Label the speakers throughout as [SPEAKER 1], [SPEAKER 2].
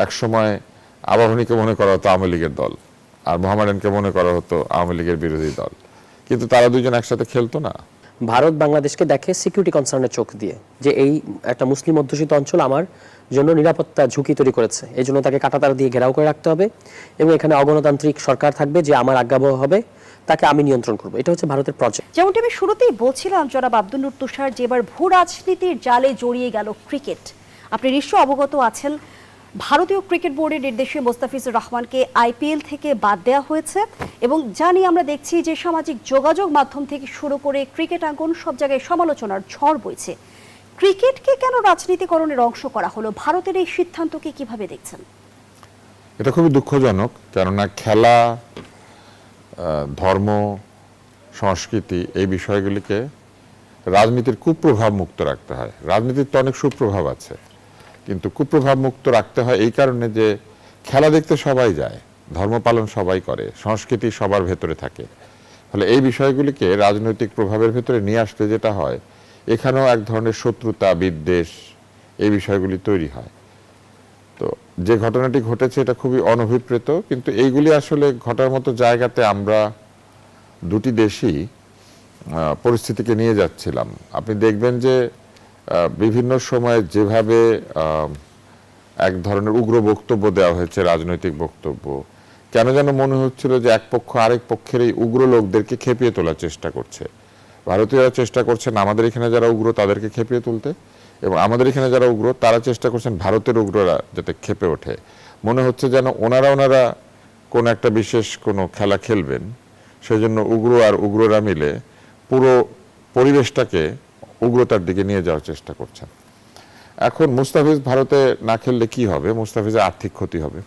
[SPEAKER 1] এক সময় আবাহনীকে মনে করা হতো আওয়ামী লীগের দল, আর মোহামেডানকে মনে করা হতো আওয়ামী লীগের বিরোধী দল, কিন্তু তারা দুজন একসাথে খেলতো না।
[SPEAKER 2] ভারত বাংলাদেশকে দেখে সিকিউরিটি কনসার্নের চোখ দিয়ে, যে এই একটা মুসলিম অধ্যুষিত অঞ্চল আমার জন্য নিরাপত্তা ঝুঁকি তৈরি করেছে, এই জন্য তাকে কাঁটাতার দিয়ে ঘেরাও করে রাখতে হবে এবং এখানে অগণতান্ত্রিক সরকার থাকবে যে আমার আজ্ঞাবহ হবে, তাকে আমি নিয়ন্ত্রণ করবো। এটা হচ্ছে ভারতের প্রজেক্ট।
[SPEAKER 3] যেমনটি আমি শুরুতেই বলছিলাম জনাব আব্দুল নূর তুষার, যে এবার ভূ রাজনীতির জালে জড়িয়ে গেল ক্রিকেট। আপনি নিশ্চয় অবগত আছেন, ভারতীয় ক্রিকেট বোর্ডের নির্দেশে মোস্তাফিজুর রহমানকে আইপিএল থেকে বাদ দেওয়া হয়েছে এবং জানি আমরা দেখছি যে সামাজিক যোগাযোগ মাধ্যম থেকে শুরু করে ক্রিকেট আঙ্গন সব জায়গায় সমালোচনার ঝড় বইছে। ক্রিকেটকে কেন রাজনীতিকরণের অংশ করা হলো? ভারতের এই সিদ্ধান্তকে কিভাবে দেখছেন?
[SPEAKER 1] এটা খুবই দুঃখজনক, কেননা খেলা, ধর্ম, সংস্কৃতি এই বিষয়গুলিকে রাজনীতির কুপ্রভাব মুক্ত রাখতে হয়। রাজনীতির তো অনেক সুপ্রভাব আছে, কিন্তু কুপ্রভাব মুক্ত রাখতে হয় এই কারণে যে খেলা দেখতে সবাই যায়, ধর্ম পালন সবাই করে, সংস্কৃতি সবার ভেতরে থাকে। ফলে এই বিষয়গুলিকে রাজনৈতিক প্রভাবের ভেতরে নিয়ে আসতে যেটা হয়, এখানেও এক ধরনের শত্রুতা, বিদ্বেষ এই বিষয়গুলি তৈরি হয়। তো যে ঘটনাটি ঘটেছে এটা খুবই অনভিপ্রেত, কিন্তু এইগুলি আসলে ঘটার মতো জায়গাতে আমরা দুটি দেশই পরিস্থিতিকে নিয়ে যাচ্ছিলাম। আপনি দেখবেন যে বিভিন্ন সময়ে যেভাবে এক ধরনের উগ্র বক্তব্য দেওয়া হয়েছে, রাজনৈতিক বক্তব্য, কেন যেন মনে হচ্ছিল যে এক পক্ষ আরেক পক্ষের এই উগ্র লোকদেরকে খেপিয়ে তোলার চেষ্টা করছে। ভারতীয়রা চেষ্টা করছেন আমাদের এখানে যারা উগ্র তাদেরকে খেপিয়ে তুলতে, এবং আমাদের এখানে যারা উগ্র তারা চেষ্টা করছেন ভারতের উগ্ররা যাতে খেপে ওঠে। মনে হচ্ছে যেন ওনারা কোনো একটা বিশেষ কোনো খেলা খেলবেন, সেজন্য উগ্র আর উগ্ররা মিলে পুরো পরিবেশটাকে উগ্রতার দিকে নিয়ে যাওয়ার চেষ্টা করছেন। এখন মুস্তাফিজ ভারতে না খেললে কি হবে? মুস্তাফিজের আর্থিক ক্ষতি হবে,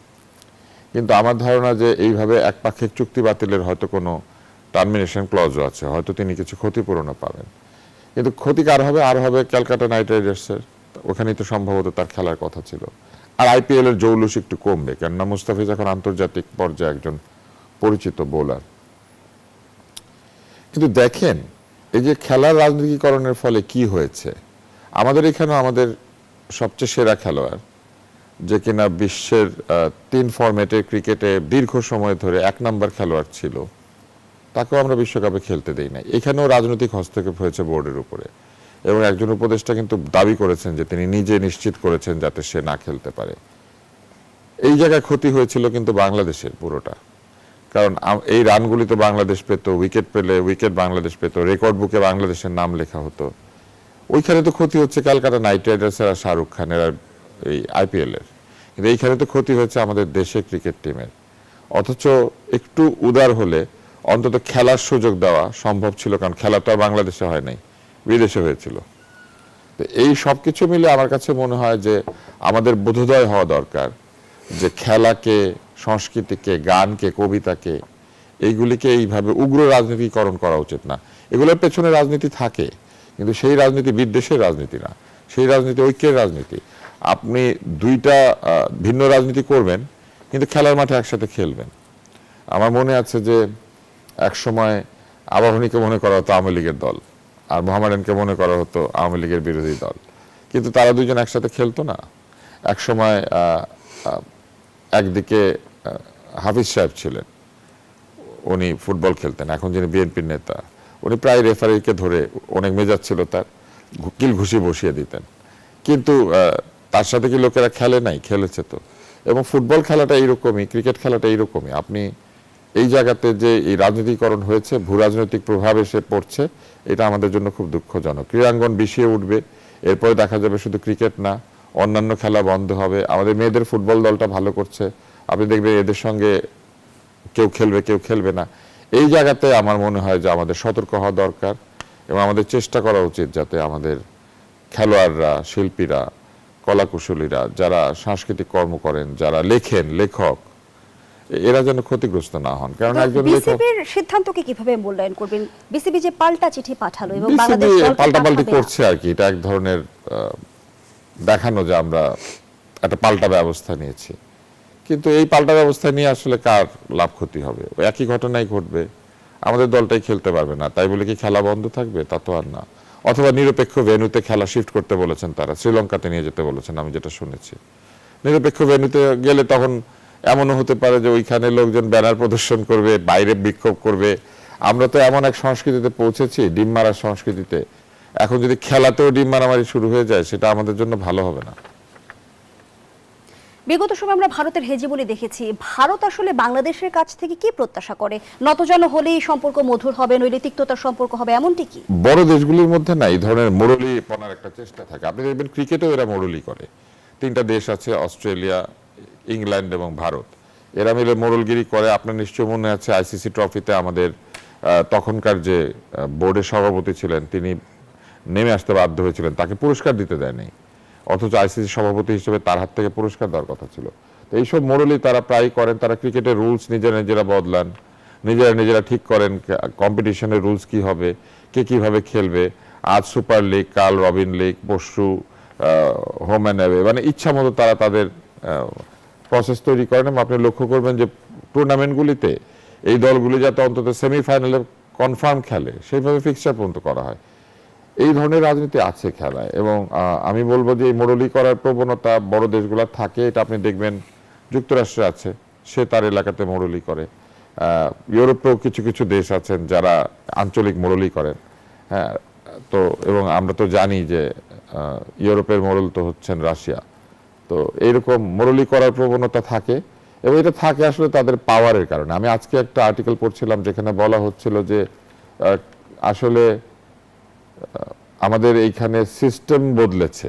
[SPEAKER 1] কিন্তু আমার ধারণা যে এইভাবে একপাক্ষিক চুক্তি বাতিলের হয়তো কোনো টার্মিনেশন ক্লজও আছে, হয়তো তিনি কিছু ক্ষতিপূরণও পাবেন। কিন্তু ক্ষতি কার হবে? আর হবে ক্যালকাটা নাইট রাইডার্সের, ওখানেই তো সম্ভবত তার খেলার কথা ছিল। আর আইপিএল এর জৌলুস একটু কমবে, কেননা মুস্তাফিজ এখন আন্তর্জাতিক পর্যায়ে একজন পরিচিত বোলার। কিন্তু দেখেন এই যে খেলার রাজনীতিকরণের ফলে কি হয়েছে, আমাদের এখানেও আমাদের সবচেয়ে সেরা খেলোয়াড়, যে কিনা বিশ্বের 3 ফরম্যাটের ক্রিকেটে দীর্ঘ সময় ধরে 1 নাম্বার খেলোয়াড় ছিল, তাকেও আমরা বিশ্বকাপে খেলতে দেই নাই। এখানেও রাজনৈতিক হস্তক্ষেপ হয়েছে বোর্ডের উপরে, এবং একজন উপদেষ্টা কিন্তু দাবি করেছেন যে তিনি নিজে নিশ্চিত করেছেন যাতে সে না খেলতে পারে। এই জায়গায় ক্ষতি হয়েছিল কিন্তু বাংলাদেশের পুরোটা, কারণ এই রানগুলি তো বাংলাদেশ পেত, উইকেট পেলে উইকেট বাংলাদেশ পেত, রেকর্ড বুকে বাংলাদেশের নাম লেখা হতো। ওইখানে তো ক্ষতি হচ্ছে ক্যালকাটা নাইট রাইডার্সের আর শাহরুখ খানের আর এই আইপিএল এর, কিন্তু এইখানে তো ক্ষতি হয়েছে আমাদের দেশের ক্রিকেট টিমের। অথচ একটু উদার হলে অন্তত খেলার সুযোগ দেওয়া সম্ভব ছিল, কারণ খেলা তো আর বাংলাদেশে হয় নাই, বিদেশে হয়েছিল। তো এই সব কিছু মিলে আমার কাছে মনে হয় যে আমাদের বোধোদয় হওয়া দরকার যে খেলাকে, সংস্কৃতিকে, গানকে, কবিতাকে, এইগুলিকে এইভাবে উগ্র রাজনীতিকরণ করা উচিত না। এগুলোর পেছনে রাজনীতি থাকে, কিন্তু সেই রাজনীতি বিদ্বেষের রাজনীতি না, সেই রাজনীতি ঐক্যের রাজনীতি। আপনি দুইটা ভিন্ন রাজনীতি করবেন, কিন্তু খেলার মাঠে একসাথে খেলবেন। আমার মনে আছে যে এক সময় আবাহনীকে মনে করা হতো আওয়ামী লীগের দল, আর মোহামেডানকে মনে করা হতো আওয়ামী লীগের বিরোধী দল, কিন্তু তারা দুজন একসাথে খেলতো না। এক সময় একদিকে হাফিজ সাহেব ছিলেন, উনি ফুটবল খেলতেন, এখন যিনি বিএনপির নেতা, উনি প্রায় রেফারিকে ধরে, অনেক মেজাজ ছিল তার, কিল ঘুষি বসিয়ে দিতেন। কিন্তু তার সাথে কি লোকেরা খেলে নাই? খেলেছে তো। এবং ফুটবল খেলাটা এইরকমই, ক্রিকেট খেলাটা এইরকমই। আপনি এই জায়গাতে যে এই রাজনীতিকরণ হয়েছে, ভূ রাজনৈতিক প্রভাব এসে পড়ছে, এটা আমাদের জন্য খুব দুঃখজনক। ক্রীড়াঙ্গন বিষিয়ে উঠবে, এরপরে দেখা যাবে শুধু ক্রিকেট না, অন্যান্য খেলা বন্ধ হবে। আমাদের মেয়েদের ফুটবল দলটা ভালো করছে, আপনি দেখবেন এদের সঙ্গে কেউ খেলবে কেউ খেলবে না। এই জায়গাতে আমার মনে হয় যে আমাদের সতর্ক হওয়া দরকার, এবং আমাদের চেষ্টা করা উচিত যাতে আমাদের খেলোয়াড়রা, শিল্পীরা, কলাকুশলীরা, যারা সাংস্কৃতিক কর্ম করেন, যারা লেখেন, লেখক, এরা যেন ক্ষতিগ্রস্ত না হন। কারণ একজন লেখক,
[SPEAKER 3] বিসিবির সিদ্ধান্তকে কিভাবে মূল্যায়ন করবেন? বিসিবি যে পাল্টা চিঠি পাঠালো এবং বাংলাদেশ
[SPEAKER 1] পাল্টাপাল্টি করছে আর কি, এটা এক ধরনের দেখানো যে আমরা একটা পাল্টা ব্যবস্থা নিয়েছি। কিন্তু এই পাল্টা ব্যবস্থা নিয়ে আসলে কার লাভ ক্ষতি হবে? একই ঘটনাই ঘটবে, আমাদের দলটাই খেলতে পারবে না। তাই বলে কি খেলা বন্ধ থাকবে? তা তো আর না। অথবা নিরপেক্ষ ভেন্যুতে খেলা শিফট করতে বলেছেন তারা, শ্রীলঙ্কাতে নিয়ে যেতে বলেছেন আমি যেটা শুনেছি। নিরপেক্ষ ভেন্যুতে গেলে তখন এমনও হতে পারে যে ওইখানে লোকজন ব্যানার প্রদর্শন করবে, বাইরে বিক্ষোভ করবে। আমরা তো এমন এক সংস্কৃতিতে পৌঁছেছি, ডিম মারার সংস্কৃতিতে। এখন যদি খেলাতেও ডিম মারামারি শুরু হয়ে যায়, সেটা আমাদের জন্য ভালো হবে না।
[SPEAKER 3] বিগত সময় আমরা ভারতের হেজিমনি দেখেছি। ভারত আসলে বাংলাদেশের কাছ থেকে কি প্রত্যাশা করে? নতজানু হলেই সম্পর্ক মধুর হবে, নইলে তিক্ততার সম্পর্ক হবে, এমনটি কি?
[SPEAKER 1] বড় দেশগুলির মধ্যে না এই ধরনের মোড়লিপনার একটা চেষ্টা থাকে। আপনি দেখবেন ক্রিকেটেও এরা মোড়লি করে। তিনটা দেশ আছে, অস্ট্রেলিয়া, ইংল্যান্ড এবং ভারত। এরা মিলে মোড়লগিরি করে। আপনার নিশ্চয় মনে আছে আইসিসি ট্রফিতে আমাদের তখনকার যে বোর্ডের সভাপতি ছিলেন, তিনি নেমে আসতে বাধ্য হয়েছিলেন, তাকে পুরস্কার দিতে দেয়নি, অথচ আইসিসি সভাপতি হিসেবে তার হাত থেকে পুরস্কার দেওয়ার কথা ছিল। তো এইসব মোড়লি তারা প্রায় করেন। তারা ক্রিকেটের রুলস নিজেরা বদলান, নিজেরা ঠিক করেন কম্পিটিশনের রুলস কি হবে, কে কিভাবে খেলবে। আজ সুপার লিগ, কাল রবিন লিগ, পরশু হোম অ্যান্ড অ্যাওয়ে, মানে ইচ্ছা মতো তারা তাদের প্রসেস তৈরি করেন। এবং আপনি লক্ষ্য করবেন যে টুর্নামেন্টগুলিতে এই দলগুলি যাতে অন্তত সেমিফাইনালে কনফার্ম খেলে, সেইভাবে ফিক্সচার পর্যন্ত করা হয়। এই ধরনের রাজনীতি আছে খেলায়। এবং আমি বলবো যে এই মোড়লি করার প্রবণতা বড় দেশগুলো থাকে। এটা আপনি দেখবেন যুক্তরাষ্ট্রে আছে, সে তার এলাকাতে মোড়লি করে। ইউরোপেও কিছু কিছু দেশ আছেন যারা আঞ্চলিক মোড়লি করেন। হ্যাঁ, তো এবং আমরা তো জানি যে ইউরোপের মোড়ল তো হচ্ছেন রাশিয়া। তো এইরকম মোড়লি করার প্রবণতা থাকে, এবং এটা থাকে আসলে তাদের পাওয়ারের কারণে। আমি আজকে একটা আর্টিকেল পড়ছিলাম যেখানে বলা হচ্ছিল যে আসলে আমাদের এইখানে সিস্টেম বদলেছে,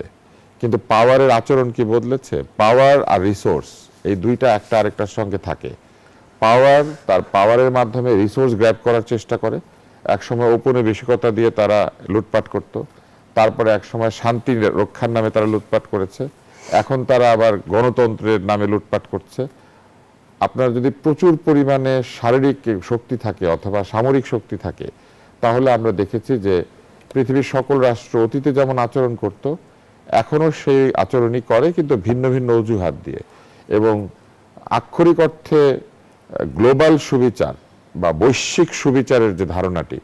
[SPEAKER 1] কিন্তু পাওয়ারের আচরণ কি বদলেছে? পাওয়ার আর রিসোর্স এই দুইটা একটা আরেকটার সঙ্গে থাকে। পাওয়ার তার পাওয়ারের মাধ্যমে রিসোর্স গ্র্যাব করার চেষ্টা করে। একসময় ঔপনিবেশিকতা দিয়ে তারা লুটপাট করত, তারপরে একসময় শান্তি রক্ষার নামে তারা লুটপাট করেছে, এখন তারা আবার গণতন্ত্রের নামে লুটপাট করছে। আপনার যদি প্রচুর পরিমাণে শারীরিক শক্তি থাকে অথবা সামরিক শক্তি থাকে, তাহলে আমরা দেখেছি যে পৃথিবীর সকল রাষ্ট্র অতীতে যেমন আচরণ করত, এখনো সেই আচরণই করে, কিন্তু ভিন্ন ভিন্ন অজুহাত দিয়ে। এবং আক্ষরিক অর্থে গ্লোবাল সুবিচার বা বৈশ্বিক সুবিচারের যে ধারণাটি,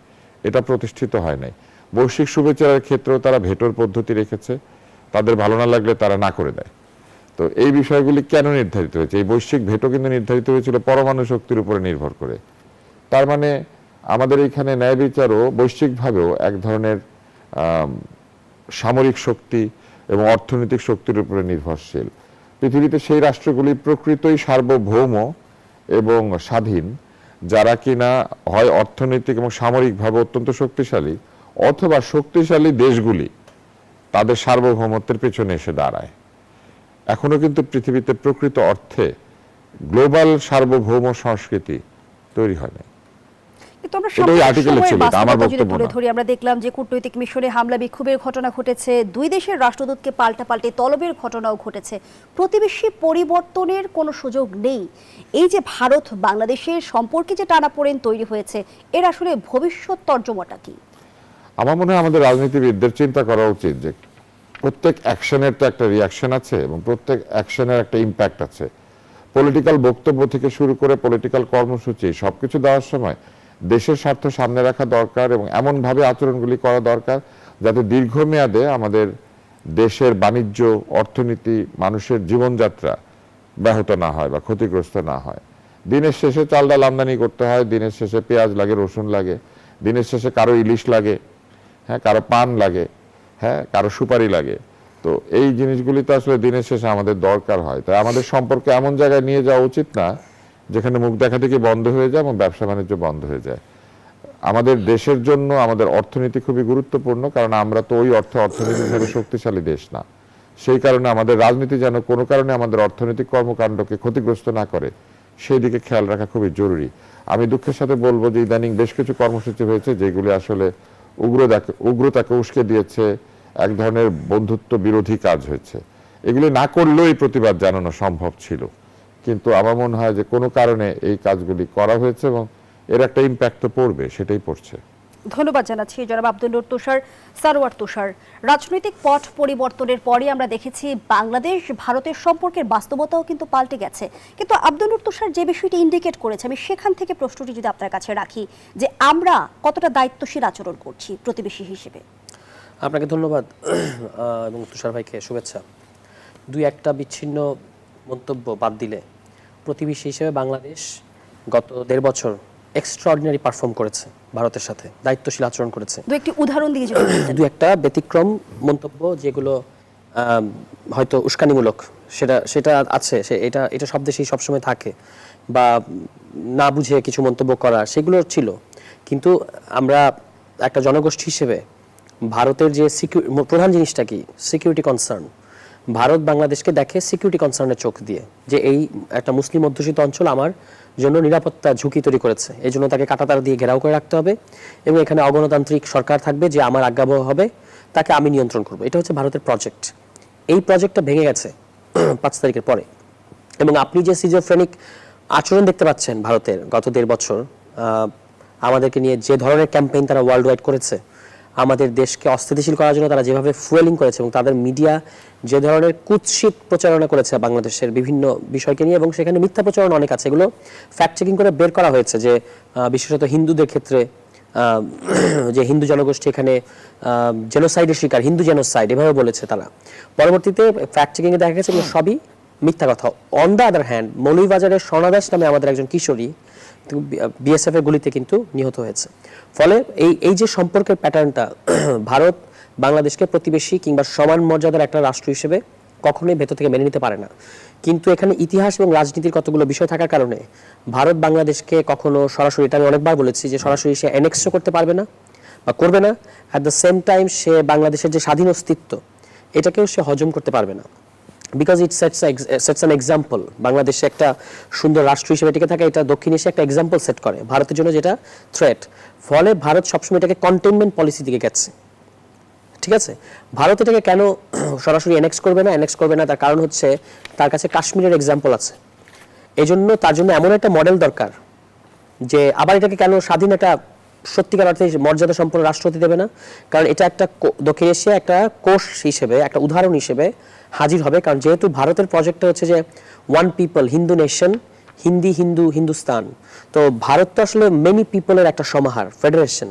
[SPEAKER 1] এটা প্রতিষ্ঠিত হয় নাই। বৈশ্বিক সুবিচারের ক্ষেত্রেও তারা ভেটোর পদ্ধতি রেখেছে, তাদের ভালো না লাগলে তারা না করে দেয়। তো এই বিষয়গুলি কেন নির্ধারিত হয়েছে? এই বৈশ্বিক ভেটো কিন্তু নির্ধারিত হয়েছিল পরমাণু শক্তির উপরে নির্ভর করে। তার মানে আমাদের এখানে ন্যায় বিচারও বৈশ্বিকভাবেও এক ধরনের সামরিক শক্তি এবং অর্থনৈতিক শক্তির উপরে নির্ভরশীল। পৃথিবীতে সেই রাষ্ট্রগুলি প্রকৃতই সার্বভৌম এবং স্বাধীন, যারা কিনা হয় অর্থনৈতিক এবং সামরিকভাবে অত্যন্ত শক্তিশালী, অথবা শক্তিশালী দেশগুলি তাদের সার্বভৌমত্বের পেছনে এসে দাঁড়ায়। এখনো কিন্তু পৃথিবীতে প্রকৃত অর্থে গ্লোবাল সার্বভৌম সংস্কৃতি তৈরি হয় নাই।
[SPEAKER 3] কিন্তু আমরা বাস্তবতা যদি তুলে ধরি, আমরা দেখলাম যে কূটনৈতিক মিশনে হামলা বিক্ষোভের ঘটনা ঘটেছে, দুই দেশের রাষ্ট্রদূতকে পাল্টাপাল্টি তলবের ঘটনাও ঘটেছে। প্রতিবেশী পরিবর্তনের কোনো সুযোগ নেই। এই যে ভারত বাংলাদেশের সম্পর্কে যে টানাপোড়েন তৈরি হয়েছে, এর আসলে ভবিষ্যৎ তর্জমাটা কি?
[SPEAKER 1] আমার মনে হয় আমাদের রাজনীতিবিদদের চিন্তা করা উচিত যে প্রত্যেক অ্যাকশনের তো একটা রিয়াকশন আছে, এবং প্রত্যেক অ্যাকশনের একটা ইম্প্যাক্ট আছে। পলিটিক্যাল বক্তব্য থেকে শুরু করে পলিটিক্যাল কর্মসূচি সবকিছু দেওয়ার সময় দেশের স্বার্থ সামনে রাখা দরকার, এবং এমনভাবে আচরণগুলি করা দরকার যাতে দীর্ঘমেয়াদে আমাদের দেশের বাণিজ্য, অর্থনীতি, মানুষের জীবনযাত্রা ব্যাহত না হয় বা ক্ষতিগ্রস্ত না হয়। দিনের শেষে চাল ডাল আমদানি করতে হয়, দিনের শেষে পেঁয়াজ লাগে, রসুন লাগে, দিনের শেষে কারো ইলিশ লাগে, হ্যাঁ, কারো পান লাগে, হ্যাঁ, কারো সুপারি লাগে। তো এই জিনিসগুলি তো আসলে দিনের শেষে আমাদের দরকার হয়। তাই আমাদের সম্পর্ক এমন জায়গায় নিয়ে যাওয়া উচিত না যেখানে মুখ দেখা থেকে বন্ধ হয়ে যায় এবং ব্যবসা বাণিজ্য বন্ধ হয়ে যায়। আমাদের দেশের জন্য আমাদের অর্থনীতি খুবই গুরুত্বপূর্ণ, কারণ আমরা তো ওই অর্থনীতি হিসেবে শক্তিশালী দেশ না। সেই কারণে আমাদের রাজনীতি যেন কোনো কারণে আমাদের অর্থনৈতিক কর্মকাণ্ডকে ক্ষতিগ্রস্ত না করে, সেই দিকে খেয়াল রাখা খুবই জরুরি। আমি দুঃখের সাথে বলবো যে ইদানিং বেশ কিছু কর্মসূচি হয়েছে যেগুলি আসলে উগ্রতাকে উস্কে দিয়েছে, এক ধরনের বন্ধুত্ব বিরোধী কাজ হয়েছে। এগুলি না করলেও এই প্রতিবাদ জানানো সম্ভব ছিল, কিন্তু আমার মনে হয় যে কোনো কারণে এই কাজগুলি করা হয়েছে এবং এর একটা ইম্প্যাক্ট তো পড়বে, সেটাই পড়ছে।
[SPEAKER 3] ধন্যবাদ জানাচ্ছি জনাব আব্দুল নূর তুষার, সারওয়ার তুষার। রাজনৈতিক পট পরিবর্তনের পরে আমরা দেখেছি বাংলাদেশ ভারতের সম্পর্কের বাস্তবতাও কিন্তু পাল্টে গেছে। কিন্তু আব্দুল নূর তুষার যে বিষয়টি ইন্ডিকেট করেছে, আমি সেখান থেকে প্রশ্নটি যদি আপনার কাছে রাখি যে আমরা কতটা দায়িত্বশীল আচরণ করছি প্রতিবেশী হিসেবে।
[SPEAKER 2] আপনাকে ধন্যবাদ এবং তুষার ভাইকে শুভেচ্ছা। দুই একটা বিচ্ছিন্ন মন্তব্য বাদ দিলে প্রতিবেশী হিসেবে বাংলাদেশ গত 1.5 বছর এক্সট্রাঅর্ডিনারি পারফর্ম করেছে, ভারতের সাথে দায়িত্বশীল আচরণ করেছে।
[SPEAKER 3] দু একটি উদাহরণ দিয়ে যদি বলতেন।
[SPEAKER 2] দু একটা ব্যতিক্রম মন্তব্য যেগুলো হয়তো উস্কানিমূলক সেটা সেটা আছে, এটা সব দেশেই সবসময় থাকে, বা না বুঝে কিছু মন্তব্য করা সেগুলো ছিল। কিন্তু আমরা একটা জনগোষ্ঠী হিসেবে ভারতের যে প্রধান জিনিসটা কি, সিকিউরিটি কনসার্ন। ভারত বাংলাদেশকে দেখে সিকিউরিটি কনসার্নের চোখ দিয়ে, যে এই একটা মুসলিম অধ্যুষিত অঞ্চল আমার জন্য নিরাপত্তা ঝুঁকি তৈরি করেছে, এই জন্য তাকে কাঁটাতার দিয়ে ঘেরাও করে রাখতে হবে, এবং এখানে অগণতান্ত্রিক সরকার থাকবে যে আমার আজ্ঞাবহ হবে, তাকে আমি নিয়ন্ত্রণ করব। এটা হচ্ছে ভারতের প্রজেক্ট। এই প্রজেক্টটা ভেঙে গেছে 5 তারিখের পরে, এবং আপনি যে সিজোফ্রেনিক আচরণ দেখতে পাচ্ছেন ভারতের গত 1.5 বছর আমাদেরকে নিয়ে, যে ধরনের ক্যাম্পেইন তারা ওয়ার্ল্ড ওয়াইড করেছে, আমাদের দেশকে অস্থিতিশীল করার জন্য তারা যেভাবে ফুয়েলিং করেছে, এবং তাদের মিডিয়া যে ধরনের কুৎসিত প্রচারণা করেছে বাংলাদেশের বিভিন্ন বিষয়কে নিয়ে, এবং সেখানে মিথ্যা প্রচারণা অনেক আছে, এগুলো ফ্যাক্ট চেকিং করে বের করা হয়েছে, যে বিশেষত হিন্দুদের ক্ষেত্রে যে হিন্দু জনগোষ্ঠী এখানে জেনোসাইডের শিকার, হিন্দু জেনোসাইড এভাবে বলেছে তারা। পরবর্তীতে ফ্যাক্ট চেকিং এ দেখা গেছে এগুলো সবই মিথ্যা কথা। অন দ্য আদার হ্যান্ড, মৌলভীবাজারের স্বর্ণাদাস নামে আমাদের একজন কিশোরী বিএসএফ এর গুলিতে কিন্তু নিহত হয়েছে। ফলে এই যে সম্পর্কের প্যাটার্নটা, ভারত বাংলাদেশকে প্রতিবেশী কিংবা সমান মর্যাদার একটা রাষ্ট্র হিসেবে কখনোই ভেতর থেকে মেনে নিতে পারে না। কিন্তু এখানে ইতিহাস এবং রাজনীতির কতগুলো বিষয় থাকার কারণে ভারত বাংলাদেশকে কখনো সরাসরি, এটা আমি অনেকবার বলেছি, যে সরাসরি সে অ্যানেক্সও করতে পারবে না বা করবে না। অ্যাট দ্য সেম টাইম সে বাংলাদেশের যে স্বাধীন অস্তিত্ব এটাকেও সে হজম করতে পারবে না, because it sets an example. বাংলাদেশে একটা সুন্দর রাষ্ট্র হিসেবে টিকে থাকে, এটা দক্ষিণ এশিয়া একটা এক্সাম্পল সেট করে ভারতের জন্য, যেটা থ্রেট। ফলে ভারত সবসময় এটাকে কন্টেইনমেন্ট পলিসি দিকে গেছে। ঠিক আছে, ভারত এটাকে কেন সরাসরি অ্যানেক্স করবে না, তার কারণ হচ্ছে তার কাছে কাশ্মীরের এক্সাম্পল আছে। এই জন্য তার জন্য এমন একটা মডেল দরকার, যে আবার এটাকে কেন স্বাধীন একটা সত্যিকার অর্থে মর্যাদা সম্পন্ন রাষ্ট্র হতে দেবে না, কারণ এটা একটা দক্ষিণ এশিয়া একটা কোষ হিসেবে, একটা উদাহরণ হিসেবে হাজির হবে। কারণ যেহেতু ভারতের প্রজেক্টটা হচ্ছে যে one people, Hindu nation, Hindustan, তো ভারত তো আসলে মেনি পিপলের একটা সমাহার, ফেডারেশন।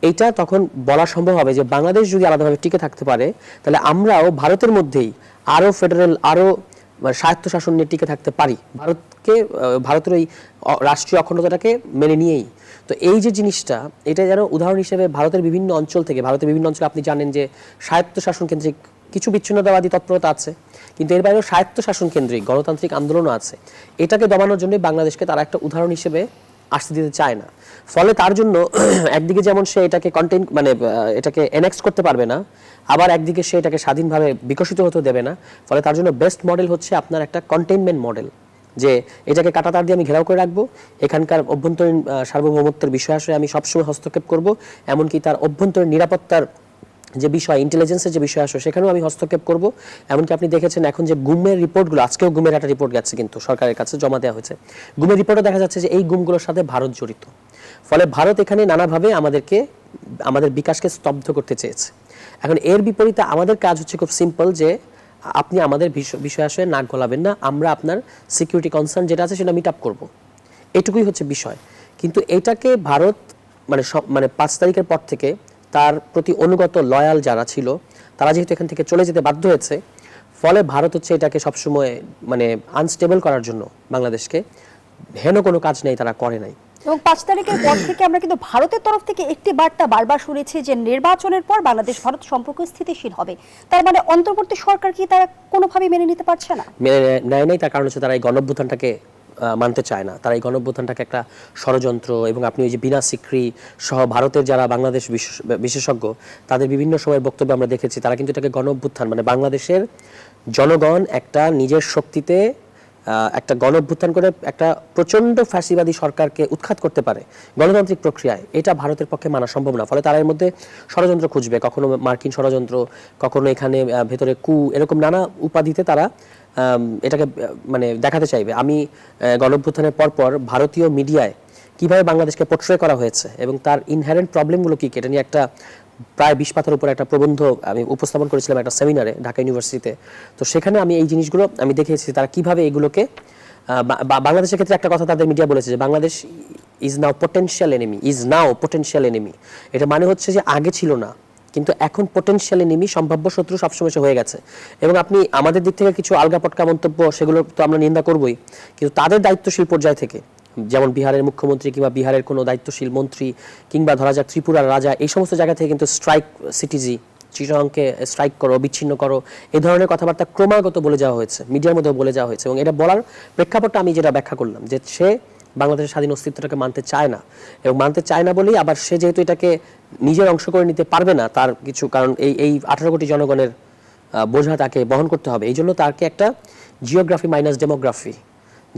[SPEAKER 2] এইটা তখন বলা সম্ভব হবে যে বাংলাদেশ যদি আলাদাভাবে টিকে থাকতে পারে, তাহলে আমরাও ভারতের মধ্যেই আরো ফেডারেল, আরো স্বায়ত্তশাসন নিয়ে টিকে থাকতে পারি, ভারতের ওই রাষ্ট্রীয় অখণ্ডতাটাকে মেনে নিয়েই। তো এই যে জিনিসটা, এটা যেন উদাহরণ হিসেবে ভারতের বিভিন্ন অঞ্চল আপনি জানেন যে স্বায়ত্তশাসন কেন্দ্রিক কিছু বিচ্ছিন্নতাবাদী তৎপরতা আছে, কিন্তু এর বাইরেও স্বায়ত্তশাসন কেন্দ্রিক গণতান্ত্রিক আন্দোলনও আছে। এটাকে দমানোর জন্য বাংলাদেশকে তারা একটা উদাহরণ হিসেবে আসতে দিতে চায় না। ফলে তার জন্য একদিকে যেমন সে এটাকে এটাকে এনেক্স করতে পারবে না, আবার একদিকে সে এটাকে স্বাধীনভাবে বিকশিত হতে দেবে না। ফলে তার জন্য বেস্ট মডেল হচ্ছে আপনার একটা কন্টেইনমেন্ট মডেল, যে এটাকে কাঁটাতার দিয়ে আমি ঘেরাও করে রাখবো, এখানকার অভ্যন্তরীণ সার্বভৌমত্বের বিষয় আসলে আমি সবসময় হস্তক্ষেপ করব, এমনকি তার অভ্যন্তরীণ নিরাপত্তার যে বিষয়, ইন্টেলিজেন্সের যে বিষয় আসে সেখানেও আমি হস্তক্ষেপ করব। এমনকি আপনি দেখেছেন এখন যে গুমের রিপোর্টগুলো, আজকেও গুমের একটা রিপোর্ট গেছে কিন্তু সরকারের কাছে জমা দেওয়া হয়েছে, গুমের রিপোর্টে দেখা যাচ্ছে যে এই গুমগুলোর সাথে ভারত জড়িত। ফলে ভারত এখানে নানাভাবে আমাদের বিকাশকে স্তব্ধ করতে চেয়েছে। এখন এর বিপরীতে আমাদের কাজ হচ্ছে খুব সিম্পল, যে আপনি আমাদের বিষয় আসলে নাক গলাবেন না, আমরা আপনার সিকিউরিটি কনসার্ন যেটা আছে সেটা মিট আপ করবো, এটুকুই হচ্ছে বিষয়। কিন্তু এটাকে ভারত মানে 5 তারিখের পর থেকে তার প্রতি অনুগত লয়াল যারা ছিল তারা যেহেতু এখান থেকে চলে যেতে বাধ্য হয়েছে, ফলে ভারত হচ্ছে এটাকে সবসময় আনস্টেবল করার জন্য বাংলাদেশকে হেন কোনো কাজ নেই তারা করে নাই।
[SPEAKER 3] এবং 5 তারিখের পর থেকে আমরা কিন্তু ভারতের তরফ থেকে একটি বার্তা বারবার শুনেছি, যে নির্বাচনের পর বাংলাদেশ ভারত সম্পর্ক স্থিতিশীল হবে। তার মানে অন্তর্বর্তী সরকার কি তারা কোনোভাবেই মেনে নিতে পারছে না?
[SPEAKER 2] মেনে নেয় নাই, তার কারণ হচ্ছে তারা এই গণঅভ্যুত্থানটাকে মানতে চায় না। তারা এই গণঅভ্যুত্থানটাকে একটা ষড়যন্ত্র, এবং আপনি ওই যে বিনা সিকরি সহ ভারতের যারা বাংলাদেশ বিশেষজ্ঞ তাদের বিভিন্ন সময়ের বক্তব্য আমরা দেখেছি, তারা কিন্তু এটাকে গণঅভ্যুত্থান, বাংলাদেশের জনগণ একটা নিজের শক্তিতে একটা গণঅভ্যুত্থান করে একটা প্রচন্ড ফ্যাসিবাদী সরকারকে উৎখাত করতে পারে গণতান্ত্রিক প্রক্রিয়ায়, এটা ভারতের পক্ষে মানা সম্ভব না। ফলে তারা এর মধ্যে ষড়যন্ত্র খুঁজবে, কখনো মার্কিন ষড়যন্ত্র, কখনো এখানে ভেতরে এরকম নানা উপাধিতে তারা এটাকে দেখাতে চাইবে। আমি গণঅভ্যুত্থানের পরপর ভারতীয় মিডিয়ায় কিভাবে বাংলাদেশকে পোর্ট্রে করা হয়েছে এবং তার ইনহেরেন্ট প্রবলেমগুলো কি, এটা নিয়ে একটা প্রায় 20 পাতার উপর একটা প্রবন্ধ আমি উপস্থাপন করেছিলাম একটা সেমিনারে ঢাকা ইউনিভার্সিটিতে। তো সেখানে আমি এই জিনিসগুলো আমি দেখিয়েছি তারা কিভাবে এগুলোকে বাংলাদেশের ক্ষেত্রে একটা কথা তাদের মিডিয়া বলেছে যে Bangladesh is now potential enemy. এটা মানে হচ্ছে যে আগে ছিল না, কিন্তু এখন পটেনশিয়ালি নিমি সম্ভাব্য শত্রু সবসময় সে হয়ে গেছে। এবং আপনি আমাদের দিক থেকে কিছু আলগা পটকা মন্তব্য সেগুলো তো আমরা নিন্দা করবই, কিন্তু তাদের দায়িত্বশীল পর্যায় থেকে, যেমন বিহারের মুখ্যমন্ত্রী কিংবা বিহারের কোনো দায়িত্বশীল মন্ত্রী কিংবা ধরা যাক ত্রিপুরার রাজা, এই সমস্ত জায়গা থেকে কিন্তু স্ট্রাইক সিটিজি, চিটাগংকে স্ট্রাইক করো, বিচ্ছিন্ন করো, এই ধরনের কথাবার্তা ক্রমাগত বলে যাওয়া হয়েছে, মিডিয়ার মধ্যেও বলে যাওয়া হয়েছে। এবং এটা বলার প্রেক্ষাপটটা আমি যেটা ব্যাখ্যা করলাম, যে সে বাংলাদেশের স্বাধীন অস্তিত্বটাকে মানতে চায় না, এবং মানতে চায় না বলেই আবার সে যেহেতু এটাকে নিজের অংশ করে নিতে পারবে না, তার কিছু কারণ এই 18 কোটি জনগণের বোঝা তাকে বহন করতে হবে, এই জন্য তাকে একটা জিওগ্রাফি মাইনাস ডেমোগ্রাফি,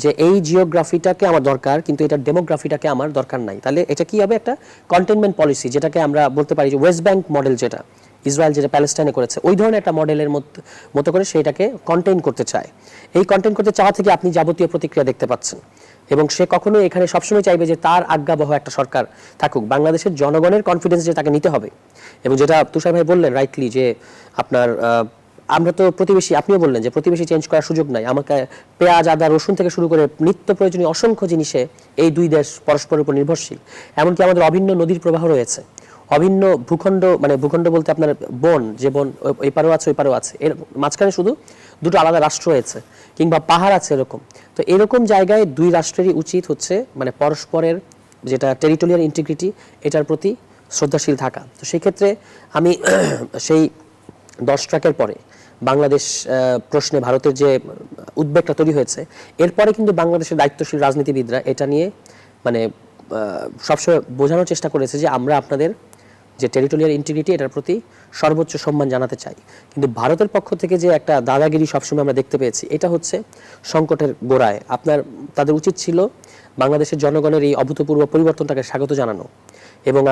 [SPEAKER 2] যে এই জিওগ্রাফিটাকে আমার দরকার কিন্তু এটার ডেমোগ্রাফিটাকে আমার দরকার নাই। তাহলে এটা কি হবে, একটা কন্টেনমেন্ট পলিসি, যেটাকে আমরা বলতে পারি যে ওয়েস্ট ব্যাংক মডেল, যেটা ইসরায়েল যেটা প্যালেস্টাইনে করেছে, ওই ধরনের একটা মডেলের মতো করে সেটাকে কন্টেইন করতে চায়। এই কন্টেইন করতে চাওয়া থেকে আপনি যাবতীয় প্রতিক্রিয়া দেখতে পাচ্ছেন, এবং সে কখনোই এখানে সবসময় চাইবে যে তার আজ্ঞাবহ একটা সরকার থাকুক। বাংলাদেশের জনগণের কনফিডেন্স যে তাকে নিতে হবে, এবং যেটা তুষার ভাই বললেন রাইটলি, যে আপনার আমরা তো প্রতিবেশী, আপনিও বললেন যে প্রতিবেশী চেঞ্জ করার সুযোগ নাই, আমাকে পেঁয়াজ, আদা, রসুন থেকে শুরু করে নিত্য প্রয়োজনীয় অসংখ্য জিনিসে এই দুই দেশ পরস্পরের উপর নির্ভরশীল। এমনকি আমাদের অভিন্ন নদীর প্রবাহ রয়েছে, অভিন্ন ভূখণ্ড, মানে ভূখণ্ড বলতে আপনার বন, যে বন এই পারেও আছে ওই পারেও আছে, এর মাঝখানে শুধু দুটো আলাদা রাষ্ট্র রয়েছে, কিংবা পাহাড় আছে এরকম। তো এরকম জায়গায় দুই রাষ্ট্রেরই উচিত হচ্ছে মানে পরস্পরের যেটা টেরিটোরিয়াল ইন্টিগ্রিটি, এটার প্রতি শ্রদ্ধাশীল থাকা। তো সেই ক্ষেত্রে আমি সেই 10 ট্রাকের পরে বাংলাদেশ প্রশ্নে ভারতের যে উদ্বেগটা তৈরি হয়েছে, এরপরে কিন্তু বাংলাদেশের দায়িত্বশীল রাজনীতিবিদরা এটা নিয়ে মানে সবসময় বোঝানোর চেষ্টা করেছে যে আমরা আপনাদের যে টেরিটোরিয়াল ইন্টিগ্রিটি, এটার প্রতি সর্বোচ্চ সম্মান জানাতে চাই। কিন্তু ভারতের পক্ষ থেকে যে একটা দাদাগিরি সবসময় আমরা দেখতে পেয়েছি, এটা হচ্ছে সংকটের গোড়ায়। তাদের উচিত ছিল বাংলাদেশের জনগণের এই অভূতপূর্ব পরিবর্তনটাকে স্বাগত জানানো। এবং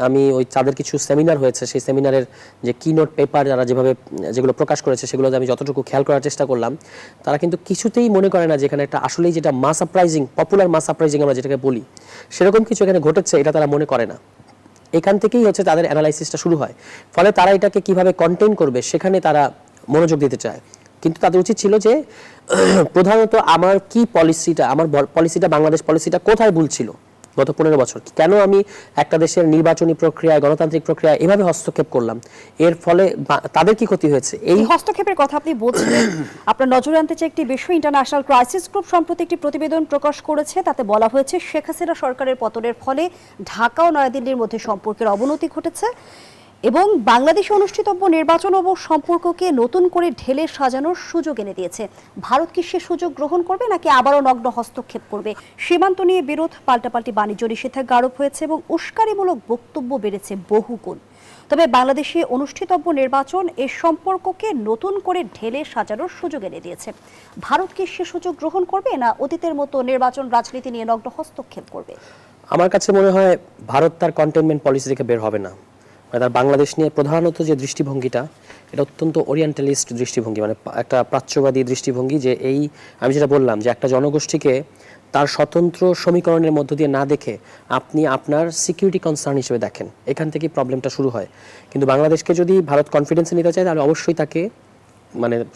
[SPEAKER 2] আমি ওই তাদের কিছু সেমিনার হয়েছে, সেই সেমিনারের যে কিনোট পেপার যারা যেগুলো প্রকাশ করেছে, সেগুলো আমি যতটুকু খেয়াল করার চেষ্টা করলাম, তারা কিন্তু কিছুতেই মনে করে না যেখানে একটা আসলেই যেটা মাস আপরাইজিং, পপুলার মাস আপরাইজিং আমরা যেটাকে বলি, সেরকম কিছু এখানে ঘটেছে, এটা তারা মনে করে না। এখান থেকেই হচ্ছে তাদের অ্যানালাইসিসটা শুরু হয়। ফলে তারা এটাকে কিভাবে কন্টেইন করবে সেখানে তারা মনোযোগ দিতে চায়। কিন্তু তাদের উচিত ছিল যে প্রধানত আমার কি পলিসিটা, আমার পলিসিটা, বাংলাদেশ পলিসিটা কোথায় ভুল ছিল গত 15 বছর, কেন আমি একটা দেশের নির্বাচনী প্রক্রিয়ায়, গণতান্ত্রিক প্রক্রিয়ায় এভাবে হস্তক্ষেপ করলাম, এর ফলে তাদের কি ক্ষতি হয়েছে।
[SPEAKER 3] এই হস্তক্ষেপের কথা আপনি বলছিলেন, আপনার নজরে আনতে চাই একটি বিষয়। ইন্টারন্যাশনাল ক্রাইসিস গ্রুপ সম্প্রতি একটি প্রতিবেদন প্রকাশ করেছে, তাতে বলা হয়েছে শেখ হাসিনা সরকারের পতনের ফলে ঢাকা ও নয়াদিল্লির মধ্যে সম্পর্কের অবনতি ঘটেছে, এবং বাংলাদেশে অনুষ্ঠিতব্য নির্বাচন ও সম্পর্ককে নতুন করে ঢেলে সাজানোর সুযোগ এনে দিয়েছে। ভারত কি সে সুযোগ গ্রহণ করবে, নাকি আবারও নগ্ন হস্তক্ষেপ করবে? সীমান্ত নিয়ে বিরোধ, পাল্টাপাল্টি বাণিজ্য নিষেধাজ্ঞা আরোপ হয়েছে এবং উস্কানিমূলক বক্তব্য বেড়েছে বহুগুণ। তবে বাংলাদেশে অনুষ্ঠিতব্য নির্বাচন এ সম্পর্ককে নতুন করে ঢেলে সাজানোর সুযোগ এনে দিয়েছে। ভারত কি সে সুযোগ গ্রহণ করবে, না অতীতের মতো নির্বাচন রাজনীতি নিয়ে নগ্ন হস্তক্ষেপ করবে?
[SPEAKER 2] আমার কাছে মনে হয় ভারত তার কন্টেইনমেন্ট পলিসি থেকে বের হবে না। মানে তার বাংলাদেশ নিয়ে প্রধানত যে দৃষ্টিভঙ্গিটা, এটা অত্যন্ত ওরিয়েন্টালিস্ট দৃষ্টিভঙ্গি, মানে একটা প্রাচ্যবাদী দৃষ্টিভঙ্গি। যে এই আমি যেটা বললাম, যে একটা জনগোষ্ঠীকে তার স্বতন্ত্র সমীকরণের মধ্য দিয়ে না দেখে আপনি আপনার সিকিউরিটি কনসার্ন হিসেবে দেখেন, এখান থেকে প্রবলেমটা শুরু হয়। কিন্তু বাংলাদেশকে যদি ভারত কনফিডেন্সে নিতে চায়, তাহলে অবশ্যই তাকে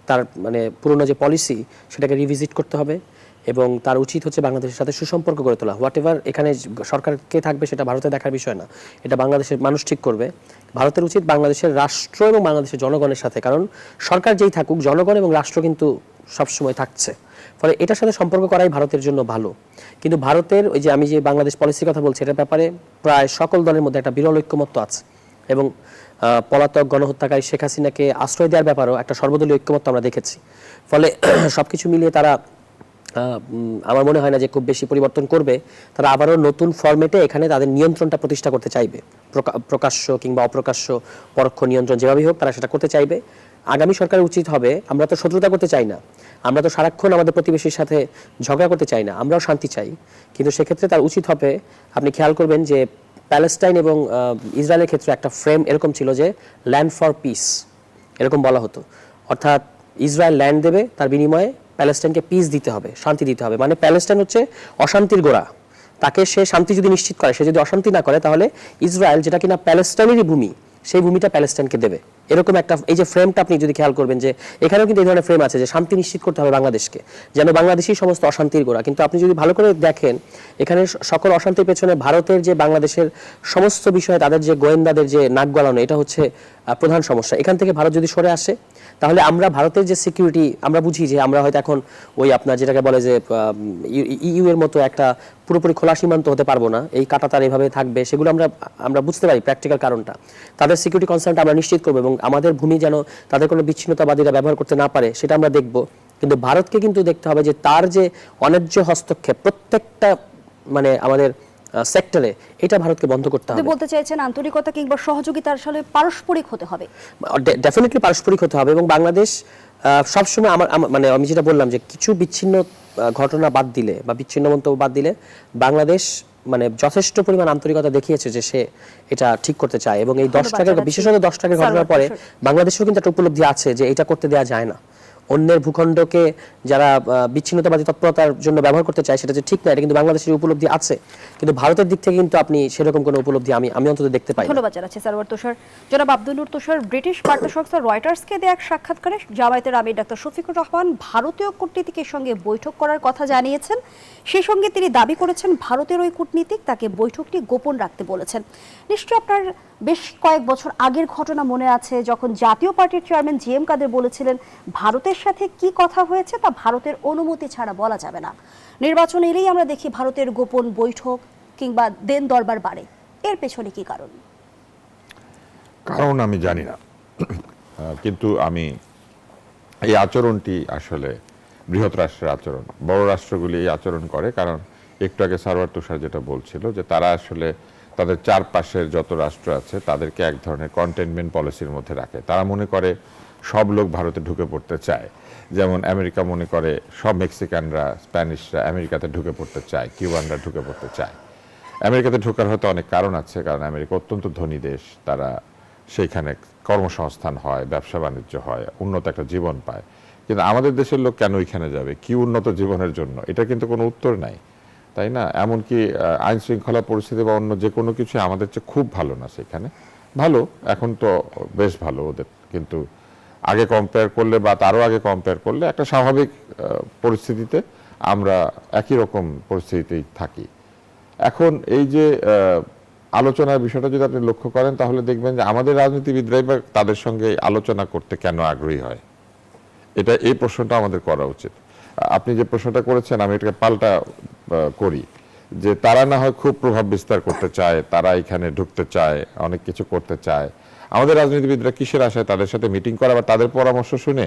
[SPEAKER 2] তার পুরনো যে পলিসি সেটাকে রিভিজিট করতে হবে, এবং তার উচিত হচ্ছে বাংলাদেশের সাথে সুসম্পর্ক গড়ে তোলা। হোয়াট এভার এখানে সরকার কে থাকবে সেটা ভারতে দেখার বিষয় না, এটা বাংলাদেশের মানুষ ঠিক করবে। ভারতের উচিত বাংলাদেশের রাষ্ট্র এবং বাংলাদেশের জনগণের সাথে, কারণ সরকার যেই থাকুক, জনগণ এবং রাষ্ট্র কিন্তু সবসময় থাকছে, ফলে এটার সাথে সম্পর্ক করাই ভারতের জন্য ভালো। কিন্তু ভারতের ওই যে আমি যে বাংলাদেশ পলিসির কথা বলছি, এটার ব্যাপারে প্রায় সকল দলের মধ্যে একটা বিরল ঐক্যমত্য আছে, এবং পলাতক গণহত্যাকারী শেখ হাসিনাকে আশ্রয় দেওয়ার ব্যাপারেও একটা সর্বদলীয় ঐক্যমত্য আমরা দেখেছি। ফলে সবকিছু মিলিয়ে তারা আমার মনে হয় না যে খুব বেশি পরিবর্তন করবে। তারা আবারও নতুন ফরম্যাটে এখানে তাদের নিয়ন্ত্রণটা প্রতিষ্ঠা করতে চাইবে, প্রকাশ্য কিংবা অপ্রকাশ্য পরোক্ষ নিয়ন্ত্রণ যেভাবেই হোক তারা সেটা করতে চাইবে। আগামী সরকারের উচিত হবে, আমরা তো শত্রুতা করতে চাই না, আমরা তো সারাক্ষণ আমাদের প্রতিবেশীর সাথে ঝগড়া করতে চাই না, আমরাও শান্তি চাই। কিন্তু সেক্ষেত্রে তার উচিত হবে, আপনি খেয়াল করবেন যে প্যালেস্টাইন এবং ইসরায়েলের ক্ষেত্রে একটা ফ্রেম এরকম ছিল যে ল্যান্ড ফর পিস, এরকম বলা হতো। অর্থাৎ ইসরায়েল ল্যান্ড দেবে, তার বিনিময়ে প্যালেস্টাইনকে পিস দিতে হবে, শান্তি দিতে হবে। মানে প্যালেস্টাইন হচ্ছে অশান্তির গোড়া, তাকে সে শান্তি যদি নিশ্চিত করে, সে যদি অশান্তি না করে, তাহলে ইসরায়েল, যেটা কিনা প্যালেস্টাইনেরই ভূমি, সেই ভূমিটা প্যালেস্টাইনকে দেবে। এরকম একটা, এই যে ফ্রেমটা আপনি যদি খেয়াল করবেন যে এখানেও কিন্তু এই ধরনের ফ্রেম আছে যে শান্তি নিশ্চিত করতে হবে বাংলাদেশকে, যেন বাংলাদেশই সমস্ত অশান্তির গোড়া। কিন্তু আপনি যদি ভালো করে দেখেন এখানে সকল অশান্তির পেছনে ভারতের যে বাংলাদেশের সমস্ত বিষয়ে তাদের যে গোয়েন্দাদের যে নাক গলানো, এটা হচ্ছে প্রধান সমস্যা। এখান থেকে ভারত যদি সরে আসে তাহলে আমরা ভারতের যে সিকিউরিটি, আমরা বুঝি যে আমরা হয়তো এখন ওই আপনার যেটাকে বলে যে ইইউ এর মতো একটা পুরোপুরি খোলা সীমান্ত হতে পারবো না, এই কাঁটাতার এভাবে থাকবে, সেগুলো আমরা বুঝতে পারি প্র্যাকটিক্যাল কারণটা। তাদের সিকিউরিটি কনসার্নটা আমরা নিশ্চিত করবো এবং আমাদের ভূমি যেন তাদের কোনো বিচ্ছিন্নতাবাদীরা ব্যবহার করতে না পারে সেটা আমরা দেখব। কিন্তু ভারতকে কিন্তু দেখতে হবে যে তার যে অন্যায্য হস্তক্ষেপ প্রত্যেকটা মানে আমাদের সেক্টরে, এটা ভারতকে বন্ধ করতে হবে।
[SPEAKER 3] আপনি বলতে চাইছেন আন্তরিকতা কিংবা সহযোগিতা আসলে পারস্পরিক হতে হবে?
[SPEAKER 2] ডেফিনেটলি পারস্পরিক হতে হবে এবং বাংলাদেশ সবসময় মানে আমি যেটা বললাম যে কিছু বিচ্ছিন্ন ঘটনা বাদ দিলে বা বিচ্ছিন্ন মন্তব্য বাদ দিলে বাংলাদেশ মানে যথেষ্ট পরিমাণ আন্তরিকতা দেখিয়েছে যে সে এটা ঠিক করতে চায়। এবং এই 10 টাকার, বিশেষত 10 টাকার ঘটনার পরে বাংলাদেশেও কিন্তু একটা উপলব্ধি আছে যে এটা করতে দেওয়া যায় না। অন্যের ভূখণ্ডকে যারা বিচ্ছিন্নতাবাদী তৎপরতার জন্য ব্যবহার করতে চায় সেটা যে ঠিক না, এটা কিন্তু বাংলাদেশের উপলব্ধি আছে। কিন্তু ভারতের দিক থেকে কিন্তু আপনি সেরকম কোনো উপলব্ধি আমি অন্তত দেখতে পাই না।
[SPEAKER 3] ধন্যবাদ জানাচ্ছি সারওয়ার তুষার। জনাব আব্দুল নূর তুষার, ব্রিটিশ বার্তা সংস্থা রয়টার্সকে দেয়া এক সাক্ষাৎকারে জামায়াতের আমির ডাক্তার শফিকুর রহমান ভারতীয় কূটনীতিকের সঙ্গে বৈঠক করার কথা জানিয়েছেন। সেই সঙ্গে তিনি দাবি করেছেন ভারতের ওই কূটনীতিক তাকে বৈঠকটি গোপন রাখতে বলেছেন। নিশ্চয়ই আপনার বেশ কয়েক বছর আগের ঘটনা মনে আছে যখন জাতীয় পার্টির চেয়ারম্যান জিএম কাদের বলেছিলেন ভারতের সাথে কি কথা হয়েছে তা ভারতের অনুমতি ছাড়া বলা যাবে না। নির্বাচন এলেই আমরা দেখি ভারতের গোপন বৈঠক কিংবা দেন দরবার বাড়ে। এর পেছনে কি কারণ?
[SPEAKER 1] কারণ আমি জানি না, কিন্তু আমি এই আচরণটি আসলে বৃহৎ রাষ্ট্রের আচরণ, বড় রাষ্ট্রগুলি এই আচরণ করে। কারণ একটু আগে সারওয়ার তুষার যেটা বলছিল যে তারা আসলে তাদের চারপাশের যত রাষ্ট্র আছে তাদেরকে এক ধরনের কন্টেইনমেন্ট পলিসির মধ্যে রাখে। তারা মনে করে সব লোক ভারতে ঢুকে পড়তে চায়, যেমন আমেরিকা মনে করে সব মেক্সিকানরা, স্প্যানিশরা আমেরিকাতে ঢুকে পড়তে চায়, কিউবানরা ঢুকে পড়তে চায়। আমেরিকাতে ঢোকার হয়তো অনেক কারণ আছে, কারণ আমেরিকা অত্যন্ত ধনী দেশ, তারা সেইখানে কর্মসংস্থান হয়, ব্যবসা বাণিজ্য হয়, উন্নত একটা জীবন পায়। কিন্তু আমাদের দেশের লোক কেন ওইখানে যাবে, কি উন্নত জীবনের জন্য? এটা কিন্তু কোনো উত্তর নাই, তাই না? এমনকি আইন শৃঙ্খলা পরিস্থিতি বা অন্য যে কোনো কিছু আমাদের চেয়ে খুব ভালো না সেখানে। ভালো, এখন তো বেশ ভালো ওদের, কিন্তু আগে কম্পেয়ার করলে বা তারও আগে কম্পেয়ার করলে একটা স্বাভাবিক পরিস্থিতিতে আমরা একই রকম পরিস্থিতিতেই থাকি। এখন এই যে আলোচনার বিষয়টা যদি আপনি লক্ষ্য করেন তাহলে দেখবেন যে আমাদের রাজনীতিবিদরাই বা তাদের সঙ্গে আলোচনা করতে কেন আগ্রহী হয়, এই প্রশ্নটা আমাদের করা উচিত। আপনি যে প্রশ্নটা করেছেন আমি এটাকে পাল্টা করি যে তারা না হয় খুব প্রভাব বিস্তার করতে চায়, তারা এখানে ঢুকতে চায়, অনেক কিছু করতে চায়। আমাদের রাজনীতিবিদরা কিসের আশায় তাদের সাথে মিটিং করে আবার তাদের পরামর্শ শুনে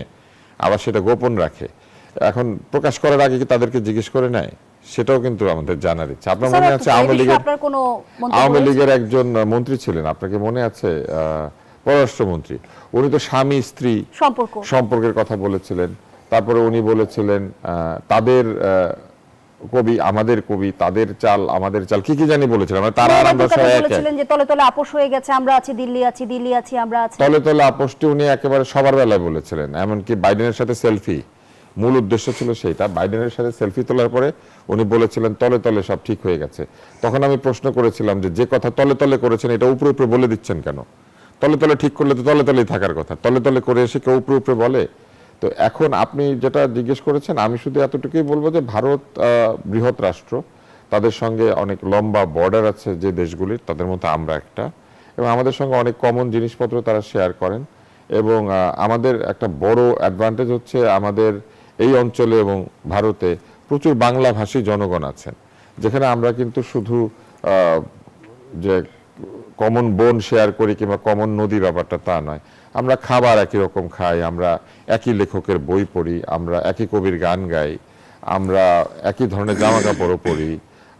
[SPEAKER 1] আবার সেটা গোপন রাখে, এখন প্রকাশ করার আগে কি তাদেরকে জিজ্ঞেস করে নেয়? সেটাও কিন্তু আমাদের জানার ইচ্ছা। আপনার মনে আছে আওয়ামী লীগের একজন মন্ত্রী ছিলেন, আপনাকে মনে আছে, পররাষ্ট্রমন্ত্রী, উনি তো স্বামী স্ত্রী সম্পর্কের কথা বলেছিলেন। তারপরে উনি বলেছিলেন তাদের কবি আমাদের কবি, তাদের চাল আমাদের চাল, কি কি জানি বলেছিলেন, তারা আমরা সবাই এক,
[SPEAKER 3] বলেছিলেন যে তলে তলে আপোষ হয়ে গেছে, আমরা আছি দিল্লি, আছি দিল্লি আছি, আমরা আছি।
[SPEAKER 1] তলে তলে আপোষটি উনি একেবারে সবার বেলায় বলেছিলেন, এমনকি বাইডেনের সাথে সেলফি, মূল উদ্দেশ্য ছিল সেইটা। বাইডেনের সাথে সেলফি তোলার পরে উনি বলেছিলেন তলে তলে সব ঠিক হয়ে গেছে। তখন আমি প্রশ্ন করেছিলাম যে কথা তলে তলে করেছেন এটা উপরে উপরে বলে দিচ্ছেন কেন? তলে তলে ঠিক করলে তো তলে তলেই থাকার কথা, তলে তলে করে এসে কেউ উপরে উপরে বলে? তো এখন আপনি যেটা জিজ্ঞেস করেছেন আমি শুধু এতটুকুই বলবো যে ভারত বৃহৎ রাষ্ট্র, তাদের সঙ্গে অনেক লম্বা বর্ডার আছে যে দেশগুলির, তাদের মধ্যে আমরা একটা, এবং আমাদের সঙ্গে অনেক কমন জিনিসপত্র তারা শেয়ার করেন। এবং আমাদের একটা বড় অ্যাডভান্টেজ হচ্ছে আমাদের এই অঞ্চলে এবং ভারতে প্রচুর বাংলাভাষী জনগণ আছেন, যেখানে আমরা কিন্তু শুধু যে কমন বন শেয়ার করি কিংবা কমন নদী ব্যাপারটা তা নয়, আমরা খাবার একই রকম খাই, আমরা একই লেখকের বই পড়ি, আমরা একই কবির গান গাই, আমরা একই ধরনের জামা কাপড়ও পরি,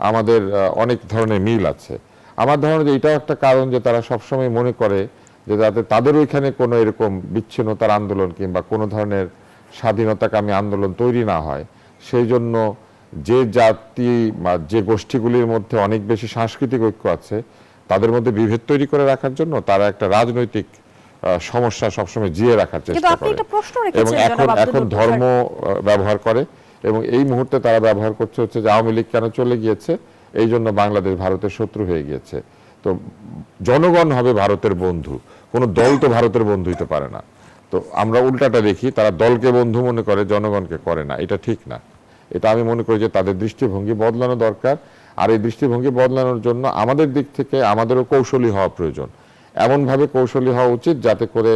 [SPEAKER 1] আমাদের অনেক ধরনের মিল আছে। আমার ধারণা যে এটাও একটা কারণ যে তারা সবসময় মনে করে যে যাতে তাদের ওইখানে কোনো এরকম বিচ্ছিন্নতার আন্দোলন কিংবা কোনো ধরনের স্বাধীনতাকামী আন্দোলন তৈরি না হয়, সেই জন্য যে জাতি বা যে গোষ্ঠীগুলির মধ্যে অনেক বেশি সাংস্কৃতিক ঐক্য আছে তাদের মধ্যে বিভেদ তৈরি করে রাখার জন্য তারা একটা রাজনৈতিক সমস্যা সবসময় জিয়ে রাখার চেষ্টা করে এবং এখন ধর্ম ব্যবহার করে। এবং এই মুহূর্তে তারা ব্যবহার করছে হচ্ছে যে আওয়ামী লীগ কেন চলে গিয়েছে, এই জন্য বাংলাদেশ ভারতের শত্রু হয়ে গিয়েছে। তো জনগণ হবে ভারতের বন্ধু, কোনো দল তো ভারতের বন্ধু হইতে পারে না। তো আমরা উল্টাটা দেখি, তারা দলকে বন্ধু মনে করে, জনগণকে করে না। এটা ঠিক না। এটা আমি মনে করি যে তাদের দৃষ্টিভঙ্গি বদলানো দরকার। আর এই দৃষ্টিভঙ্গি বদলানোর জন্য আমাদের দিক থেকে আমাদেরও কৌশলী হওয়া প্রয়োজন। এমনভাবে কৌশলী হওয়া উচিত যাতে করে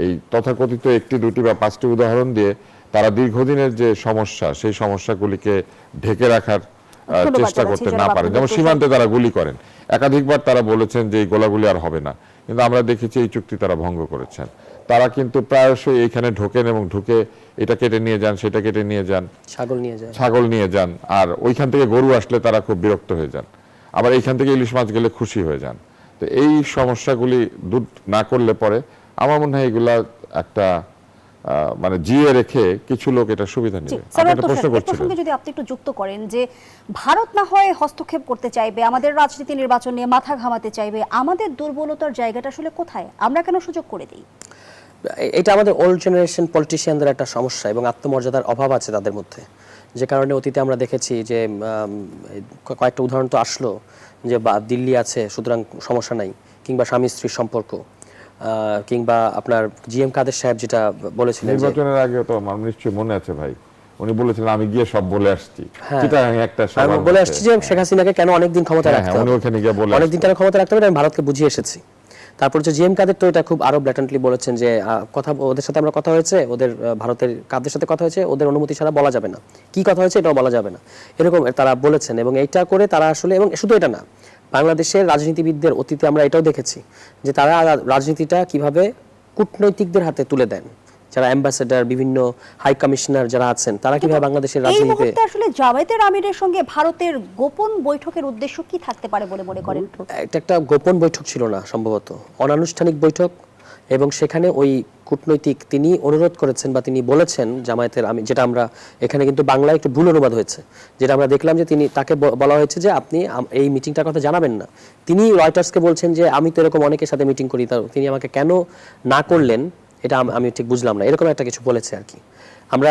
[SPEAKER 1] এই তথাকথিত একটি, দুটি বা পাঁচটি উদাহরণ দিয়ে তারা দীর্ঘদিনের যে সমস্যা, সেই সমস্যাগুলিকে ঢেকে রাখার চেষ্টা করতে না পারে। যেমন সীমান্তে তারা গুলি করেন, একাধিকবার তারা বলেছেন যে এই গোলাগুলি আর হবে না, কিন্তু আমরা দেখেছি এই চুক্তি তারা ভঙ্গ করেছেন। তারা কিন্তু প্রায়শই এইখানে ঢোকেন এবং ঢুকে এটা কেটে নিয়ে যান, সেটা কেটে নিয়ে যান, ছাগল নিয়ে যান, আর ওইখান থেকে গরু আসলে তারা খুব বিরক্ত হয়ে যান, আবার এইখান থেকে ইলিশ মাছ গেলে খুশি হয়ে যান। তো এই সমস্যাগুলি দূর না করলে পরে আমার মনে হয় এগুলা একটা মানে জিয়ে রেখে কিছু লোক এটা সুবিধা নেবে।
[SPEAKER 3] প্রসঙ্গে যদি আপনি একটু যুক্ত করেন যে ভারত না হয় হস্তক্ষেপ করতে চাইবে, আমাদের রাজনীতি নির্বাচন নিয়ে মাথা ঘামাতে চাইবে, আমাদের দুর্বলতার জায়গাটা আসলে কোথায়? আমরা কেন সুযোগ করে দিই?
[SPEAKER 2] এটা আমাদের ওল্ড জেনারেশন পলিটিশিয়ানদের একটা সমস্যা এবং আত্মমর্যাদার অভাব আছে তাদের মধ্যে, যে কারণে অতীতে আমরা দেখেছি যে কয়েকটা উদাহরণ তো আসলো যে দিল্লি আছে সুতরাং সমস্যা নাই, কিংবা স্বামী স্ত্রীর সম্পর্ক, কিংবা আপনার জিএম কাদের সাহেব যেটা বলেছিলেন
[SPEAKER 1] নির্বাচনের আগে, তো আমার নিশ্চয়ই মনে আছে ভাই, উনি বলেছিলেন আমি গিয়ে সব বলে আসছি।
[SPEAKER 2] আমি বলে আসছি যে শেখ হাসিনাকে কেন অনেকদিন ক্ষমতা রাখতে হবে, অনেকদিন কেন ক্ষমতা রাখতে হবে, আমি ভারতকে বুঝিয়ে এসেছি। তারপর যে জিএম কাদের তো এটা খুব আরো ব্ল্যাটেন্টলি বলেছেন যে কথা, ওদের সাথে আমরা কথা হয়েছে, ওদের ভারতের কাদের সাথে কথা হয়েছে, ওদের অনুমতি ছাড়া বলা যাবে না, কি কথা হয়েছে এটাও বলা যাবে না, এরকম তারা বলেছেন। এবং এইটা করে তারা আসলে, এবং শুধু এটা না, বাংলাদেশের রাজনীতিবিদদের অতীতে আমরা এটাও দেখেছি যে তারা রাজনীতিটা কিভাবে কূটনৈতিকদের হাতে তুলে দেন, যারা অ্যাম্বাসেডর, বিভিন্ন হাই কমিশনার যারা আছেন, তারা কিভাবে বাংলাদেশের রাজনীতিতে।
[SPEAKER 3] এই মুহূর্তে আসলে জামায়াতের আমিরের সঙ্গে ভারতের গোপন বৈঠকের উদ্দেশ্য কি থাকতে পারে বলে মনে করেন?
[SPEAKER 2] এটা একটা গোপন বৈঠক ছিল না, সম্ভবত অনানুষ্ঠানিক বৈঠক, এবং সেখানে ওই কূটনৈতিক তিনি অনুরোধ করেছেন বা তিনি বলেছেন জামায়াতের, আমি যেটা আমরা এখানে কিন্তু বাংলায় একটু ভুল অনুবাদ হয়েছে, যেটা আমরা দেখলাম যে তিনি, তাকে বলা হয়েছে যে আপনি এই মিটিংটার কথা জানাবেন না। তিনি রয়টার্সকে বলছেন যে আমি তো এরকম অনেকের সাথে মিটিং করি, তিনি আমাকে কেন না করলেন এটা আমি ঠিক বুঝলাম না, এরকম একটা কিছু বলেছে আর কি। আমরা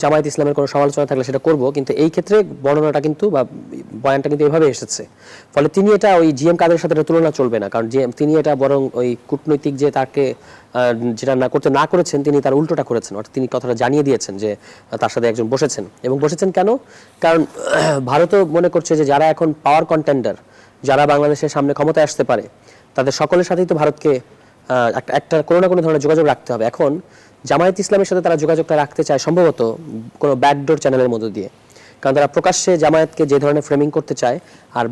[SPEAKER 2] জামায়াত ইসলামের কোনো সমালোচনা থাকলে সেটা করব, কিন্তু এই ক্ষেত্রে বর্ণনাটা কিন্তু বা বয়ানটা কিন্তু এভাবে এসেছে। ফলে তিনি এটা ওই জিএম কাদের সাথে তুলনা চলবে না, কারণ তিনি এটা বরং ওই কূটনৈতিক যে তাকে যেটা না করেছেন, তিনি তার উল্টোটা করেছেন, অর্থাৎ তিনি কথাটা জানিয়ে দিয়েছেন যে তার সাথে একজন বসেছেন। এবং বসেছেন কেন? কারণ ভারতও মনে করছে যে যারা এখন পাওয়ার কন্টেন্ডার, যারা বাংলাদেশের সামনে ক্ষমতায় আসতে পারে, তাদের সকলের সাথেই তো ভারতকে একটা কোনো না কোনো ধরনের যোগাযোগ রাখতে হবে। এখন জামায়াত ইসলামের সাথে তারা যোগাযোগটা রাখতে চায় সম্ভবত কোনো ব্যাকডোর চ্যানেলের মধ্য দিয়ে, কারণ তারা প্রকাশ্যে জামায়াতকে যে ধরনের ফ্রেমিং করতে চায়, আর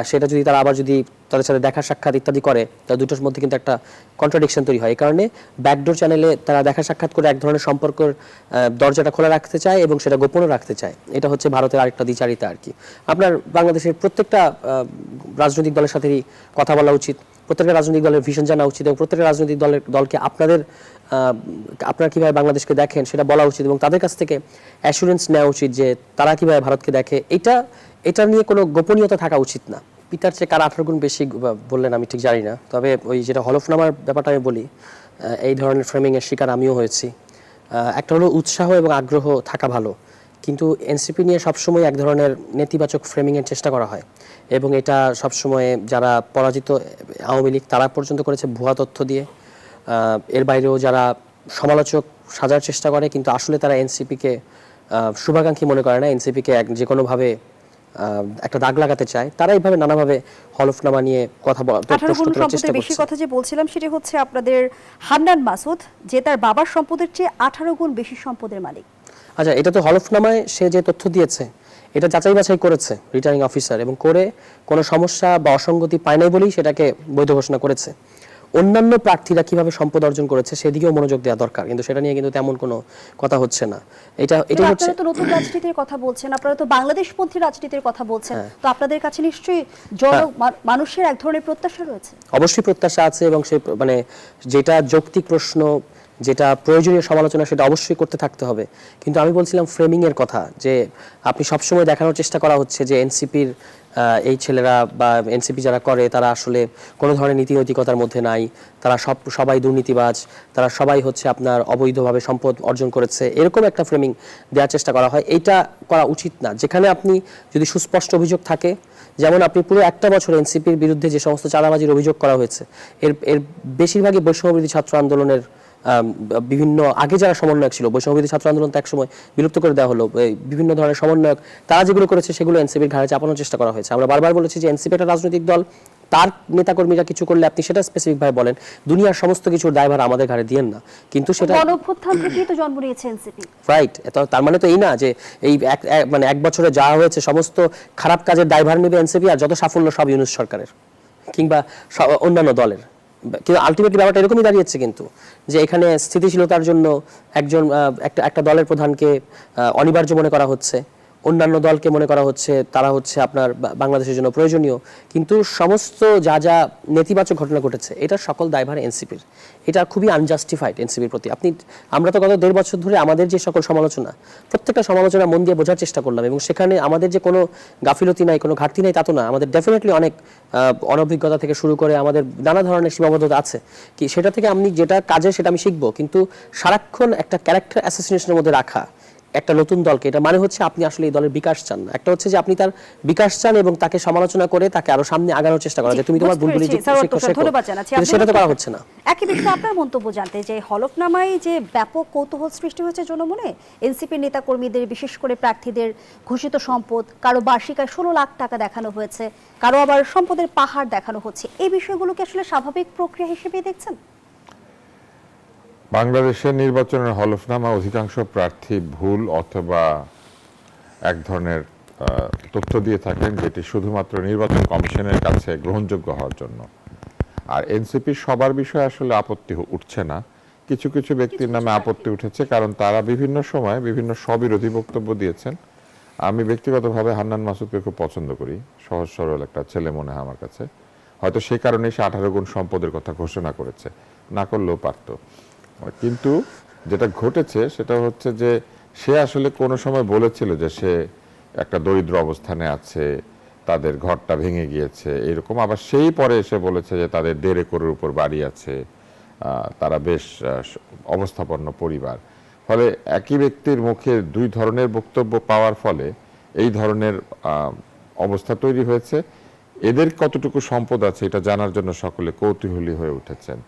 [SPEAKER 2] সেটা যদি তারা আবার যদি তাদের সাথে দেখা সাক্ষাৎ ইত্যাদি করে, তার দুটোর মধ্যে কিন্তু একটা কন্ট্রাডিকশন তৈরি হয়। এই কারণে ব্যাকডোর চ্যানেলে তারা দেখা সাক্ষাৎ করে এক ধরনের সম্পর্কের দরজাটা খোলা রাখতে চায় এবং সেটা গোপনও রাখতে চায়। এটা হচ্ছে ভারতের আরেকটা দ্বিচারিতা আর কি। আপনার বাংলাদেশের প্রত্যেকটা রাজনৈতিক দলের সাথেই কথা বলা উচিত, প্রত্যেকটা রাজনৈতিক দলের ভিশন জানা উচিত, এবং প্রত্যেকটা রাজনৈতিক দলকে আপনারা কিভাবে বাংলাদেশকে দেখেন সেটা বলা উচিত, এবং তাদের কাছ থেকে অ্যাসুরেন্স নেওয়া উচিত যে তারা কিভাবে ভারতকে দেখে। এটা নিয়ে কোনো গোপনীয়তা থাকা উচিত না। পিতার চেয়ে কার 18 গুণ বেশি বললেন আমি ঠিক জানি না, তবে ওই যেটা হলফনামার ব্যাপারটা আমি বলি, এই ধরনের ফ্রেমিংয়ের শিকার আমিও হয়েছি। একটা হলো উৎসাহ এবং আগ্রহ থাকা ভালো, কিন্তু এনসিপি নিয়ে সবসময় এক ধরনের নেতিবাচক ফ্রেমিংয়ের চেষ্টা করা হয়, এবং এটা সবসময় যারা পরাজিত আওয়ামী লীগ তারা পর্যন্ত করেছে ভুয়া তথ্য দিয়ে। এর বাইরেও যারা সমালোচক সাজার চেষ্টা করে, কিন্তু আসলে তারা এনসিপিকে শুভাকাঙ্ক্ষী মনে করে না, এনসিপিকে যে কোনোভাবে একটা দাগ লাগাতে চায়, তারা এইভাবে নানাভাবে হলফনামা নিয়ে কথা
[SPEAKER 3] বেশি কথা যে বলছিলাম সেটা হচ্ছে আপনাদের হান্নান মাসুদ, যে তার বাবার সম্পদের চেয়ে 18 গুণ বেশি সম্পদের মালিক।
[SPEAKER 2] আচ্ছা, এটা তো হলফনামায় সে যে তথ্য দিয়েছে এটা যাচাই বাছাই করেছে রিটার্নিং অফিসার, এবং করে কোনো সমস্যা বা অসঙ্গতি পায় নাই বলেই সেটাকে বৈধ ঘোষণা করেছে। অন্যান্য প্রার্থীরা কিভাবে সম্পদ অর্জন করেছে সেদিকেও মনোযোগ দেওয়া দরকার, কিন্তু সেটা নিয়ে কিন্তু তেমন কোনো কথা হচ্ছে না। এটা হচ্ছে,
[SPEAKER 3] আপনারা তো নতুন রাজনীতির কথা বলছেন, আপনারা তো বাংলাদেশপন্থী রাজনীতির কথা বলছেন, তো আপনাদের কাছে নিশ্চয়ই মানুষের এক ধরনের প্রত্যাশা রয়েছে।
[SPEAKER 2] অবশ্যই প্রত্যাশা আছে, এবং সে মানে যেটা যৌক্তিক প্রশ্ন যেটা প্রয়োজনীয় সমালোচনা সেটা অবশ্যই করতে থাকতে হবে, কিন্তু আমি বলছিলাম ফ্রেমিং এর কথা, যে আপনি সবসময় দেখানোর চেষ্টা করা হচ্ছে যে এনসিপির এই ছেলেরা বা এনসিপি যারা করে তারা আসলে কোনো ধরনের নীতি নৈতিকতার মধ্যে নাই, তারা সবাই দুর্নীতিবাজ, তারা সবাই হচ্ছে আপনার অবৈধভাবে সম্পদ অর্জন করেছে, এরকম একটা ফ্রেমিং দেওয়ার চেষ্টা করা হয়। এইটা করা উচিত না। যেখানে আপনি যদি সুস্পষ্ট অভিযোগ থাকে, যেমন আপনি পুরো একটা বছর এনসিপির বিরুদ্ধে যে সমস্ত চাঁদাবাজির অভিযোগ করা হয়েছে, এর বেশিরভাগই বৈষম্যবিরোধী ছাত্র আন্দোলনের বিভিন্ন আগে যারা সমন্বয়ক ছিল, বৈষম্যবিরোধী ছাত্র আন্দোলন তো একসময় বিলুপ্ত করে দেওয়া হলো, বিভিন্ন ধরনের সমন্বয়ক তারা যেগুলো করেছে সেগুলো এনসিপির ঘাড়ে চাপানোর চেষ্টা করা হয়েছে। আমরা বারবার বলেছি যে এনসিপি একটা রাজনৈতিক দল, তার নেতাকর্মীরা কিছু করলে আপনি সেটা স্পেসিফিক ভাবে বলেন, দুনিয়ার সমস্ত কিছুর দায়ভার আমাদের ঘাড়ে দিয়েন না। কিন্তু সেটা
[SPEAKER 3] গণঅভ্যুত্থান থেকেই তো জন্ম নিয়েছে এনসিপি,
[SPEAKER 2] রাইট। তার মানে তো এই না যে এই মানে এক বছরে যা হয়েছে সমস্ত খারাপ কাজের দায়ভার নেবে এনসিপি, আর যত সাফল্য সব ইউনূস সরকারের কিংবা অন্যান্য দলের। কিন্তু আলটিমেটলি ব্যাপারটা এরকমই দাঁড়িয়েছে কিন্তু, যে এখানে স্থিতিশীলতার জন্য একজন একটা দলের প্রধানকে অনিবার্য মনে করা হচ্ছে, অন্যান্য দলকে মনে করা হচ্ছে তারা হচ্ছে আপনার বাংলাদেশের জন্য প্রয়োজনীয়, কিন্তু সমস্ত যা নেতিবাচক ঘটনা ঘটেছে এটা সকল দায়ভার এনসিপির। এটা খুবই আনজাস্টিফাইড এনসিপির প্রতি। আমরা তো গত 1.5 বছর ধরে আমাদের যে সকল সমালোচনা, প্রত্যেকটা সমালোচনা মন দিয়ে বোঝার চেষ্টা করলাম, এবং সেখানে আমাদের যে কোনো গাফিলতি নাই, কোনো ঘাটতি নাই তা তো না। আমাদের ডেফিনেটলি অনেক অনভিজ্ঞতা থেকে শুরু করে আমাদের নানা ধরনের সীমাবদ্ধতা আছে, কি সেটা থেকে আমি যেটা কাজে সেটা আমি শিখবো, কিন্তু সারাক্ষণ একটা ক্যারেক্টার অ্যাসোসিয়েশনের মধ্যে রাখা একটা নতুন দলকে, এটা মানে হচ্ছে আপনি আসলে এই দলের বিকাশ চান না। একটা হচ্ছে যে আপনি তার বিকাশ চান এবং তাকে সমালোচনা করে তাকে আরো সামনে আগানোর চেষ্টা করা, যে তুমি তোমার ভুলগুলি সেটা তো করা হচ্ছে না।
[SPEAKER 3] একই বিষয়ে আপনার মন্তব্য জানতে, যে হলফনামায় যে ব্যাপক কৌতূহল সৃষ্টি হয়েছে জনমনে, এনসিপির নেতাকর্মীদের বিশেষ করে প্রার্থীদের ঘোষিত সম্পদ, কারো বার্ষিক আয় 16 লাখ টাকা দেখানো হয়েছে, কারো আবার সম্পদের পাহাড় দেখানো হচ্ছে, এই বিষয়গুলোকে আসলে স্বাভাবিক প্রক্রিয়া হিসেবে দেখছেন?
[SPEAKER 1] বাংলাদেশের নির্বাচনের হলফনামা অধিকাংশ প্রার্থী ভুল অথবা এক ধরনের তথ্য দিয়ে থাকেন, যেটি শুধুমাত্র নির্বাচন কমিশনের কাছে গ্রহণযোগ্য হওয়ার জন্য। আর এনসিপির সবার বিষয়ে আসলে আপত্তি উঠছে না, কিছু কিছু ব্যক্তির নামে আপত্তি উঠেছে, কারণ তারা বিভিন্ন সময় বিভিন্ন স্ববিরোধী বক্তব্য দিয়েছেন। আমি ব্যক্তিগতভাবে হান্নান মাসুদকে খুব পছন্দ করি, সহজ সরল একটা ছেলে মনে হয় আমার কাছে। হয়তো সেই কারণেই সে 18 গুণ সম্পদের কথা ঘোষণা করেছে, না করলেও পারতো। কিন্তু যেটা ঘটেছে সেটা হচ্ছে যে সে আসলে কোনো সময় বলেছিল যে সে একটা দরিদ্র অবস্থানে আছে, তাদের ঘরটা ভেঙে গিয়েছে এরকম, আবার সেই পরে এসে বলেছে যে তাদের 1.5 একরের উপর বাড়ি আছে, তারা বেশ অবস্থাপন্ন পরিবার। ফলে একই ব্যক্তির মুখে দুই ধরনের বক্তব্য পাওয়ার ফলে এই ধরনের অবস্থা তৈরি হয়েছে। এদের কতটুকু সম্পদ আছে এটা জানার জন্য সকলে কৌতূহলী হয়ে উঠেছেন।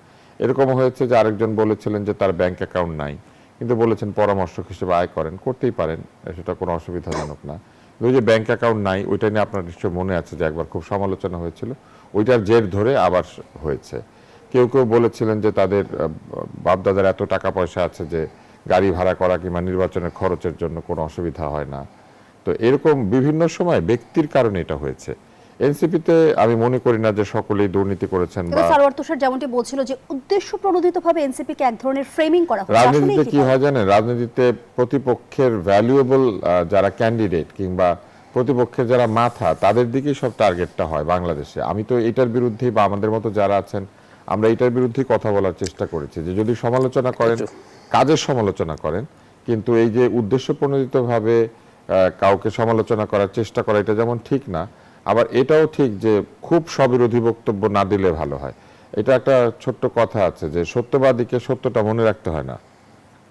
[SPEAKER 1] এরকম হয়েছে যে আরেকজন বলেছিলেন যে তার ব্যাংক অ্যাকাউন্ট নাই, কিন্তু বলেছেন পরামর্শক হিসেবে আয় করেন, করতেই পারেন, সেটা কোনো অসুবিধাজনক না। ওই যে ব্যাংক অ্যাকাউন্ট নাই, ওইটা নিয়ে আপনার নিশ্চয় মনে আছে যে একবার খুব সমালোচনা হয়েছিল, ওইটার জের ধরে আবার হয়েছে। কেউ কেউ বলেছিলেন যে তাদের বাপদাদার এত টাকা পয়সা আছে যে গাড়ি ভাড়া করা কিংবা নির্বাচনের খরচের জন্য কোনো অসুবিধা হয় না। তো এরকম বিভিন্ন সময় ব্যক্তির কারণে এটা হয়েছে। এনসিপিতে আমি মনে করি না যে সকলেই দুর্নীতি করেছেন, বা
[SPEAKER 3] সারওয়ার তুষার যেমনটি বলছিল যে উদ্দেশ্য প্রণোদিতভাবে এনসিপিকে এক ধরনের ফ্রেমিং করা হচ্ছে।
[SPEAKER 1] রাজনীতিতে কি হয় জানেন, রাজনীতিতে প্রতিপক্ষের ভ্যালুয়েবল যারা ক্যান্ডিডেট কিংবা প্রতিপক্ষের যারা মাথা, তাদের দিকেই সব টার্গেটটা হয় বাংলাদেশে। আমি তো এটার বিরুদ্ধেই, বা আমাদের মতো যারা আছেন আমরা এটার বিরুদ্ধেই কথা বলার চেষ্টা করেছি, যে যদি সমালোচনা করেন কাজের সমালোচনা করেন, কিন্তু এই যে উদ্দেশ্য প্রণোদিতভাবে কাউকে সমালোচনা করার চেষ্টা করা, এটা যেমন ঠিক না, আবার এটাও ঠিক যে খুব স্ববিরোধী বক্তব্য না দিলে ভালো হয়। এটা একটা ছোট্ট কথা আছে যে সত্যবাদীকে সত্যটা মনে রাখতে হয় না,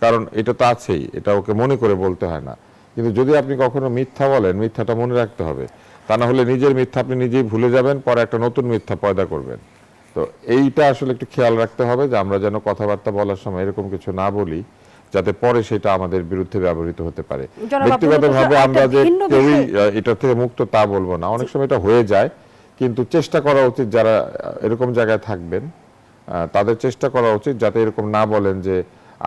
[SPEAKER 1] কারণ এটা তো আছেই, এটা ওকে মনে করে বলতে হয় না। কিন্তু যদি আপনি কখনো মিথ্যা বলেন, মিথ্যাটা মনে রাখতে হবে, তা না হলে নিজের মিথ্যা আপনি নিজেই ভুলে যাবেন, পরে একটা নতুন মিথ্যা পয়দা করবেন। তো এইটা আসলে একটু খেয়াল রাখতে হবে যে আমরা যেন কথাবার্তা বলার সময় এরকম কিছু না বলি, যাতে পরে সেটা আমাদের বিরুদ্ধে ব্যবহৃত হতে পারে। ব্যক্তিগতভাবে আমরা যে কেউই এটা থেকে মুক্ত তা বলবো না, অনেক সময় এটা হয়ে যায়, কিন্তু চেষ্টা করা উচিত যারা এরকম জায়গায় থাকবেন তাদের চেষ্টা করা উচিত যাতে এরকম না বলেন যে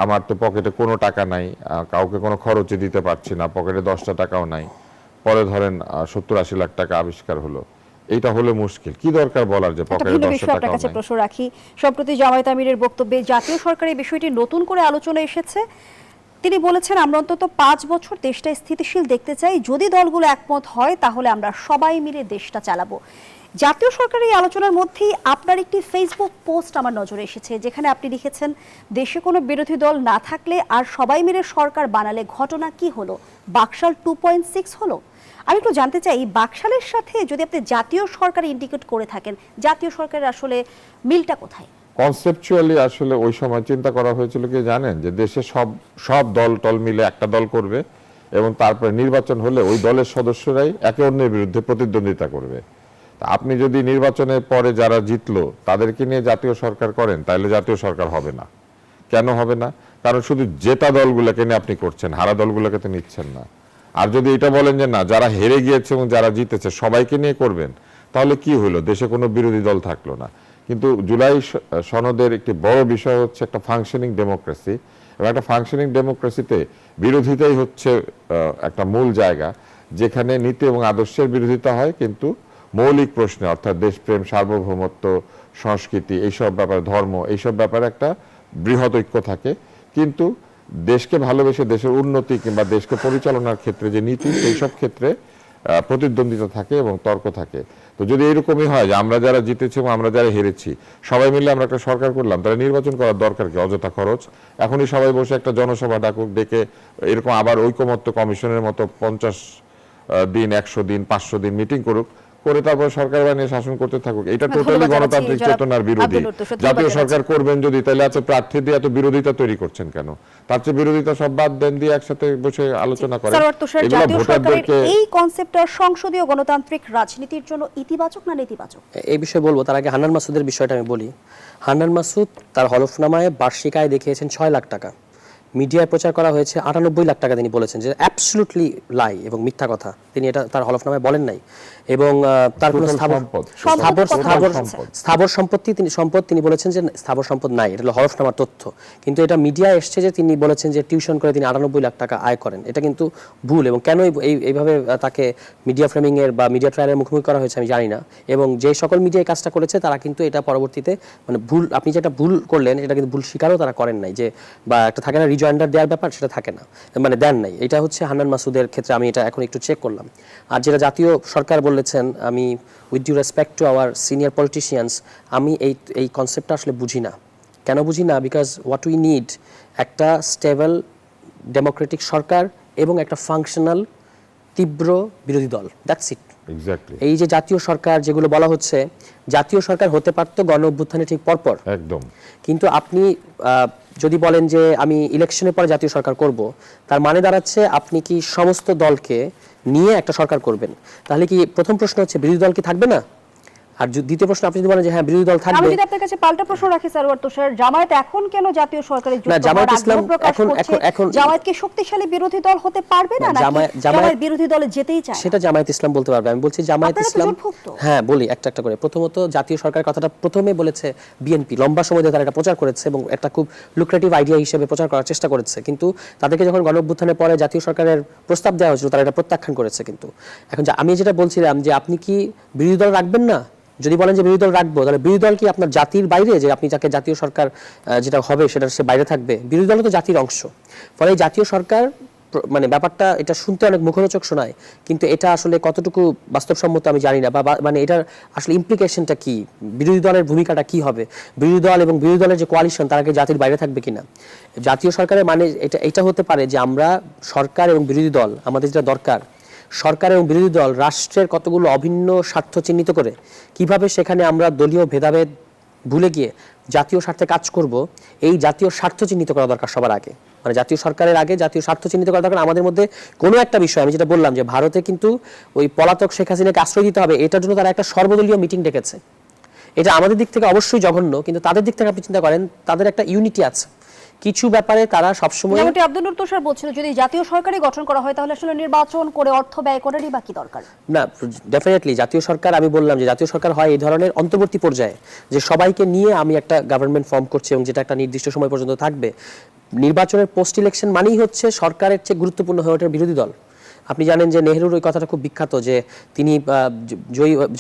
[SPEAKER 1] আমার তো পকেটে কোনো টাকা নাই, কাউকে কোনো খরচে দিতে পারছি না, পকেটে 10টা টাকাও নাই, পরে ধরেন 70-80 লাখ টাকা আবিষ্কার হলো। এইটা হলে মুশকিল, কি দরকার বলার যে পকেটে 10 টাকা
[SPEAKER 3] আপনার কাছে প্রশ্ন রাখি। সম্প্রতি জামায়াত আমিরের বক্তব্যে জাতীয় সরকারের বিষয়টি নতুন করে আলোচনা এসেছে। তিনি বলেছেন, আমরা অন্তত 5 বছর দেশটা স্থিতিশীল দেখতে চাই, যদি দলগুলো একমত হয় তাহলে আমরা সবাই মিলে দেশটা চালাবো। জাতীয় সরকারের এই আলোচনার মধ্যেই আপনার একটি ফেসবুক পোস্ট আমার নজরে এসেছে, যেখানে আপনি লিখেছেন, দেশে কোনো বিরোধী দল না থাকলে আর সবাই মিলে সরকার বানালে ঘটনা কি হলো, বাকশাল 2.6 হলো। আমি একটু জানতে চাই, বাকশালের সাথে যদি আপনি জাতীয় সরকার ইন্ডিকেট করে থাকেন, জাতীয় সরকারের আসলে মিলটা কোথায়?
[SPEAKER 1] কনসেপচুয়ালি আসলে ওই সময় চিন্তা করা হয়েছিল কি জানেন, যে দেশে সব দল টল মিলে একটা দল করবে এবং তারপরে নির্বাচন হলে ওই দলের সদস্যরাই একে অন্যের বিরুদ্ধে প্রতিদ্বন্দ্বিতা করবে। তা আপনি যদি নির্বাচনের পরে যারা জিতলো তাদেরকে নিয়ে জাতীয় সরকার করেন, তাহলে জাতীয় সরকার হবে না। কেন হবে না? কারণ শুধু জেতা দলগুলোকে নিয়ে আপনি করছেন, হারা দলগুলোকে তো নিচ্ছেন না। আর যদি এটা বলেন যে না, যারা হেরে গিয়েছে এবং যারা জিতেছে সবাইকে নিয়ে করবেন, তাহলে কি হলো? দেশে কোনো বিরোধী দল থাকলো না। কিন্তু জুলাই সনদের একটি বড় বিষয় হচ্ছে একটা ফাংশনিং ডেমোক্রেসি, এবং একটা ফাংশনিং ডেমোক্রেসিতে বিরোধিতাই হচ্ছে একটা মূল জায়গা, যেখানে নীতি এবং আদর্শের বিরোধিতা হয়, কিন্তু মৌলিক প্রশ্নে অর্থাৎ দেশপ্রেম, সার্বভৌমত্ব, সংস্কৃতি, এইসব ব্যাপারে, ধর্ম, এইসব ব্যাপারে একটা বৃহৎ ঐক্য থাকে। কিন্তু দেশকে ভালোবেসে দেশের উন্নতি কিংবা দেশকে পরিচালনার ক্ষেত্রে যে নীতি, সেই সব ক্ষেত্রে প্রতিদ্বন্দ্বিতা থাকে এবং তর্ক থাকে। তো যদি এরকমই হয় যে আমরা যারা জিতেছি এবং আমরা যারা হেরেছি সবাই মিলে আমরা একটা সরকার করলাম, তাহলে নির্বাচন করার দরকার কি? অযথা খরচ। এখনই সবাই বসে একটা জনসভা ডাকুক, ডেকে এরকম আবার ঐকমত্য কমিশনের মতো 50 দিন, 100 দিন, 500 দিন মিটিং করুক, করে তারপর সরকার বানিয়ে শাসন করতে থাকুক। এটা টোটালি গণতান্ত্রিক চেতনার বিরোধী। জাতীয় সরকার করবেন যদি, তাহলে এত প্রার্থী দিয়ে এত বিরোধিতা তৈরি করছেন কেন? তার চেয়ে বিরোধিতা সব বাদ দেন, দিয়ে একসাথে বসে আলোচনা করেন।
[SPEAKER 3] জাতীয় সরকারের এই কনসেপ্টটা সংসদীয় গণতান্ত্রিক রাজনীতির জন্য ইতিবাচক না নেতিবাচক?
[SPEAKER 2] এই বিষয়ে বলবো, তার আগে হান্নান মাসুদের বিষয়টা আমি বলি। হান্নান মাসুদ তার হলফনামায় বার্ষিক আয় দেখিয়েছেন 6 লাখ টাকা, মিডিয়ায় প্রচার করা হয়েছে 98 লাখ টাকা। তিনি বলেছেন যে অ্যাবসলিউটলি লাই এবং মিথ্যা কথা, তিনি এটা তার হলফনামায় বলেন নাই। এবং তার কোনো স্থাবর সম্পদ তিনি বলেছেন যে স্থাবর সম্পদ নাই, এটা হলো হলফনামার তথ্য। কিন্তু এটা মিডিয়ায় এসছে যে তিনি বলেছেন যে টিউশন করে তিনি 98 লাখ টাকা আয় করেন। এটা কিন্তু ভুল, এবং কেন এইভাবে তাকে মিডিয়া ফ্রেমিং এর বা মিডিয়া ট্রায়ালের মুখোমুখি করা হয়েছে আমি জানি না। এবং যে সকল মিডিয়া এই কাজটা করেছে তারা কিন্তু এটা পরবর্তীতে মানে ভুল, আপনি যেটা ভুল করলেন এটা কিন্তু ভুল স্বীকারও তারা করেন নাই, যে বা একটা থাকে না রিজয়েন্ডার দেওয়ার ব্যাপার, সেটা থাকে না, মানে দেন নাই। এটা হচ্ছে হান্নান মাসুদের ক্ষেত্রে আমি এটা এখন একটু চেক করলাম। আর যেটা জাতীয় সরকার বলেছেন, আমি with due respect to our senior politicians, আমি এই কনসেপ্টটা আসলে বুঝি না। কেন বুঝি না? বিকজ হোয়াট উই নিড একটা স্টেবল ডেমোক্রেটিক সরকার এবং একটা ফাংশনাল তীব্র বিরোধী দল, দ্যাটস ইট।
[SPEAKER 1] এক্স্যাক্টলি।
[SPEAKER 2] এই যে জাতীয় সরকার যেগুলো বলা হচ্ছে, জাতীয় সরকার হতে পারতো গণ অভ্যুত্থানের ঠিক পরপর
[SPEAKER 1] একদম।
[SPEAKER 2] কিন্তু আপনি যদি বলেন যে আমি ইলেকশনের পরে জাতীয় সরকার করব, তার মানে দাঁড়াচ্ছে আপনি কি সমস্ত দলকে নিয়ে একটা সরকার করবেন। তাহলে কি প্রথম প্রশ্ন হচ্ছে বিরোধী দল কি থাকবে না? আর দ্বিতীয় প্রশ্ন আপনি যদি বলেন যে হ্যাঁ বিরোধী দল থাকবে,
[SPEAKER 3] আমি যদি আপনার কাছে পাল্টা প্রশ্ন রাখি সারওয়ার তুষার, জামায়াত এখন কেন জাতীয় সরকারে যুক্ত হওয়ার
[SPEAKER 2] জামায়াত ইসলাম
[SPEAKER 3] এখন জামায়াত কি শক্তিশালী বিরোধী দল হতে পারবে না, নাকি জামায়াত বিরোধী দলে যেতেই চায়?
[SPEAKER 2] সেটা জামায়াত ইসলাম বলতে পারবে। আমি বলছি জামায়াত ইসলাম, হ্যাঁ বলি একটা একটা করে। প্রথমত জাতীয় সরকার কথাটা প্রথমে বলেছে বিএনপি, লম্বা সময় ধরে তারা এটা প্রচার করেছে এবং একটা খুব লুক্রেটিভ আইডিয়া হিসেবে প্রচার করার চেষ্টা করেছে। কিন্তু তাদেরকে যখন গণ অভ্যুত্থানের পরে জাতীয় সরকারের প্রস্তাব দেওয়া হয়েছিল তারা এটা প্রত্যাখ্যান করেছে। কিন্তু এখন আমি যেটা বলছিলাম যে আপনি কি বিরোধী দল রাখবেন না? যদি বলেন যে বিরোধী দল রাখবো, তাহলে বিরোধী দল কি আপনার জাতির বাইরে, যে আপনি যাকে জাতীয় সরকার যেটা হবে সেটা সে বাইরে থাকবে? বিরোধী দল তো জাতির অংশ। ফলে এই জাতীয় সরকার মানে ব্যাপারটা এটা শুনতে অনেক মুখরোচক শোনায়, কিন্তু এটা আসলে কতটুকু বাস্তবসম্মত আমি জানি না, বা মানে এটার আসলে ইমপ্লিকেশনটা কি, বিরোধী দলের ভূমিকাটা কি হবে, বিরোধী দল এবং বিরোধী দলের যে কোয়ালিশন তারা কি জাতির বাইরে থাকবে কিনা। জাতীয় সরকারের মানে এটা হতে পারে যে আমরা সরকার এবং বিরোধী দল, আমাদের যেটা দরকার, সরকার এবং বিরোধী দল রাষ্ট্রের কতগুলো অভিন্ন স্বার্থ চিহ্নিত করে কিভাবে সেখানে আমরা দলীয় ভেদাভেদ ভুলে গিয়ে জাতীয় স্বার্থে কাজ করব, এই জাতীয় স্বার্থ চিহ্নিত করা দরকার সবার আগে। মানে জাতীয় সরকারের আগে জাতীয় স্বার্থ চিহ্নিত করা দরকার। আমাদের মধ্যে কোনো একটা বিষয়, আমি যেটা বললাম যে ভারতে কিন্তু ওই পলাতক শেখ হাসিনাকে আশ্রয় দিতে হবে, এটার জন্য তারা একটা সর্বদলীয় মিটিং ডেকেছে। এটা আমাদের দিক থেকে অবশ্যই জঘন্য, কিন্তু তাদের দিক থেকে আপনি চিন্তা করেন তাদের একটা ইউনিটি আছে কিছু ব্যাপারে। তারা সবসময়,
[SPEAKER 3] যেমনটি আব্দুল নূর তুষার বলছিল, যদি জাতীয় সরকারই গঠন করা হয় তাহলে আসলে নির্বাচন করে অর্থ ব্যয় করারই বাকি দরকার
[SPEAKER 2] না। ডেফিনেটলি জাতীয় সরকার, আমি বললাম যে জাতীয় সরকার হয় এই ধরনের অন্তর্বর্তী পর্যায়ে, যে সবাইকে নিয়ে আমি একটা গভর্নমেন্ট ফর্ম করছি এবং যেটা একটা নির্দিষ্ট সময় পর্যন্ত থাকবে। নির্বাচনের পোস্ট ইলেকশন মানেই হচ্ছে সরকারের চেয়ে গুরুত্বপূর্ণ হয়ে ওঠে বিরোধী দল। আপনি জানেন যে নেহরুর ওই কথাটা খুব বিখ্যাত, যে তিনি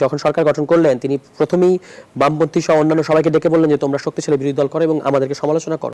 [SPEAKER 2] যখন সরকার গঠন করলেন তিনি প্রথমেই বামপন্থী সহ অন্যান্য সবাইকে ডেকে বললেন যে তোমরা শক্তিশালী বিরোধী দল করো এবং আমাদেরকে সমালোচনা করো।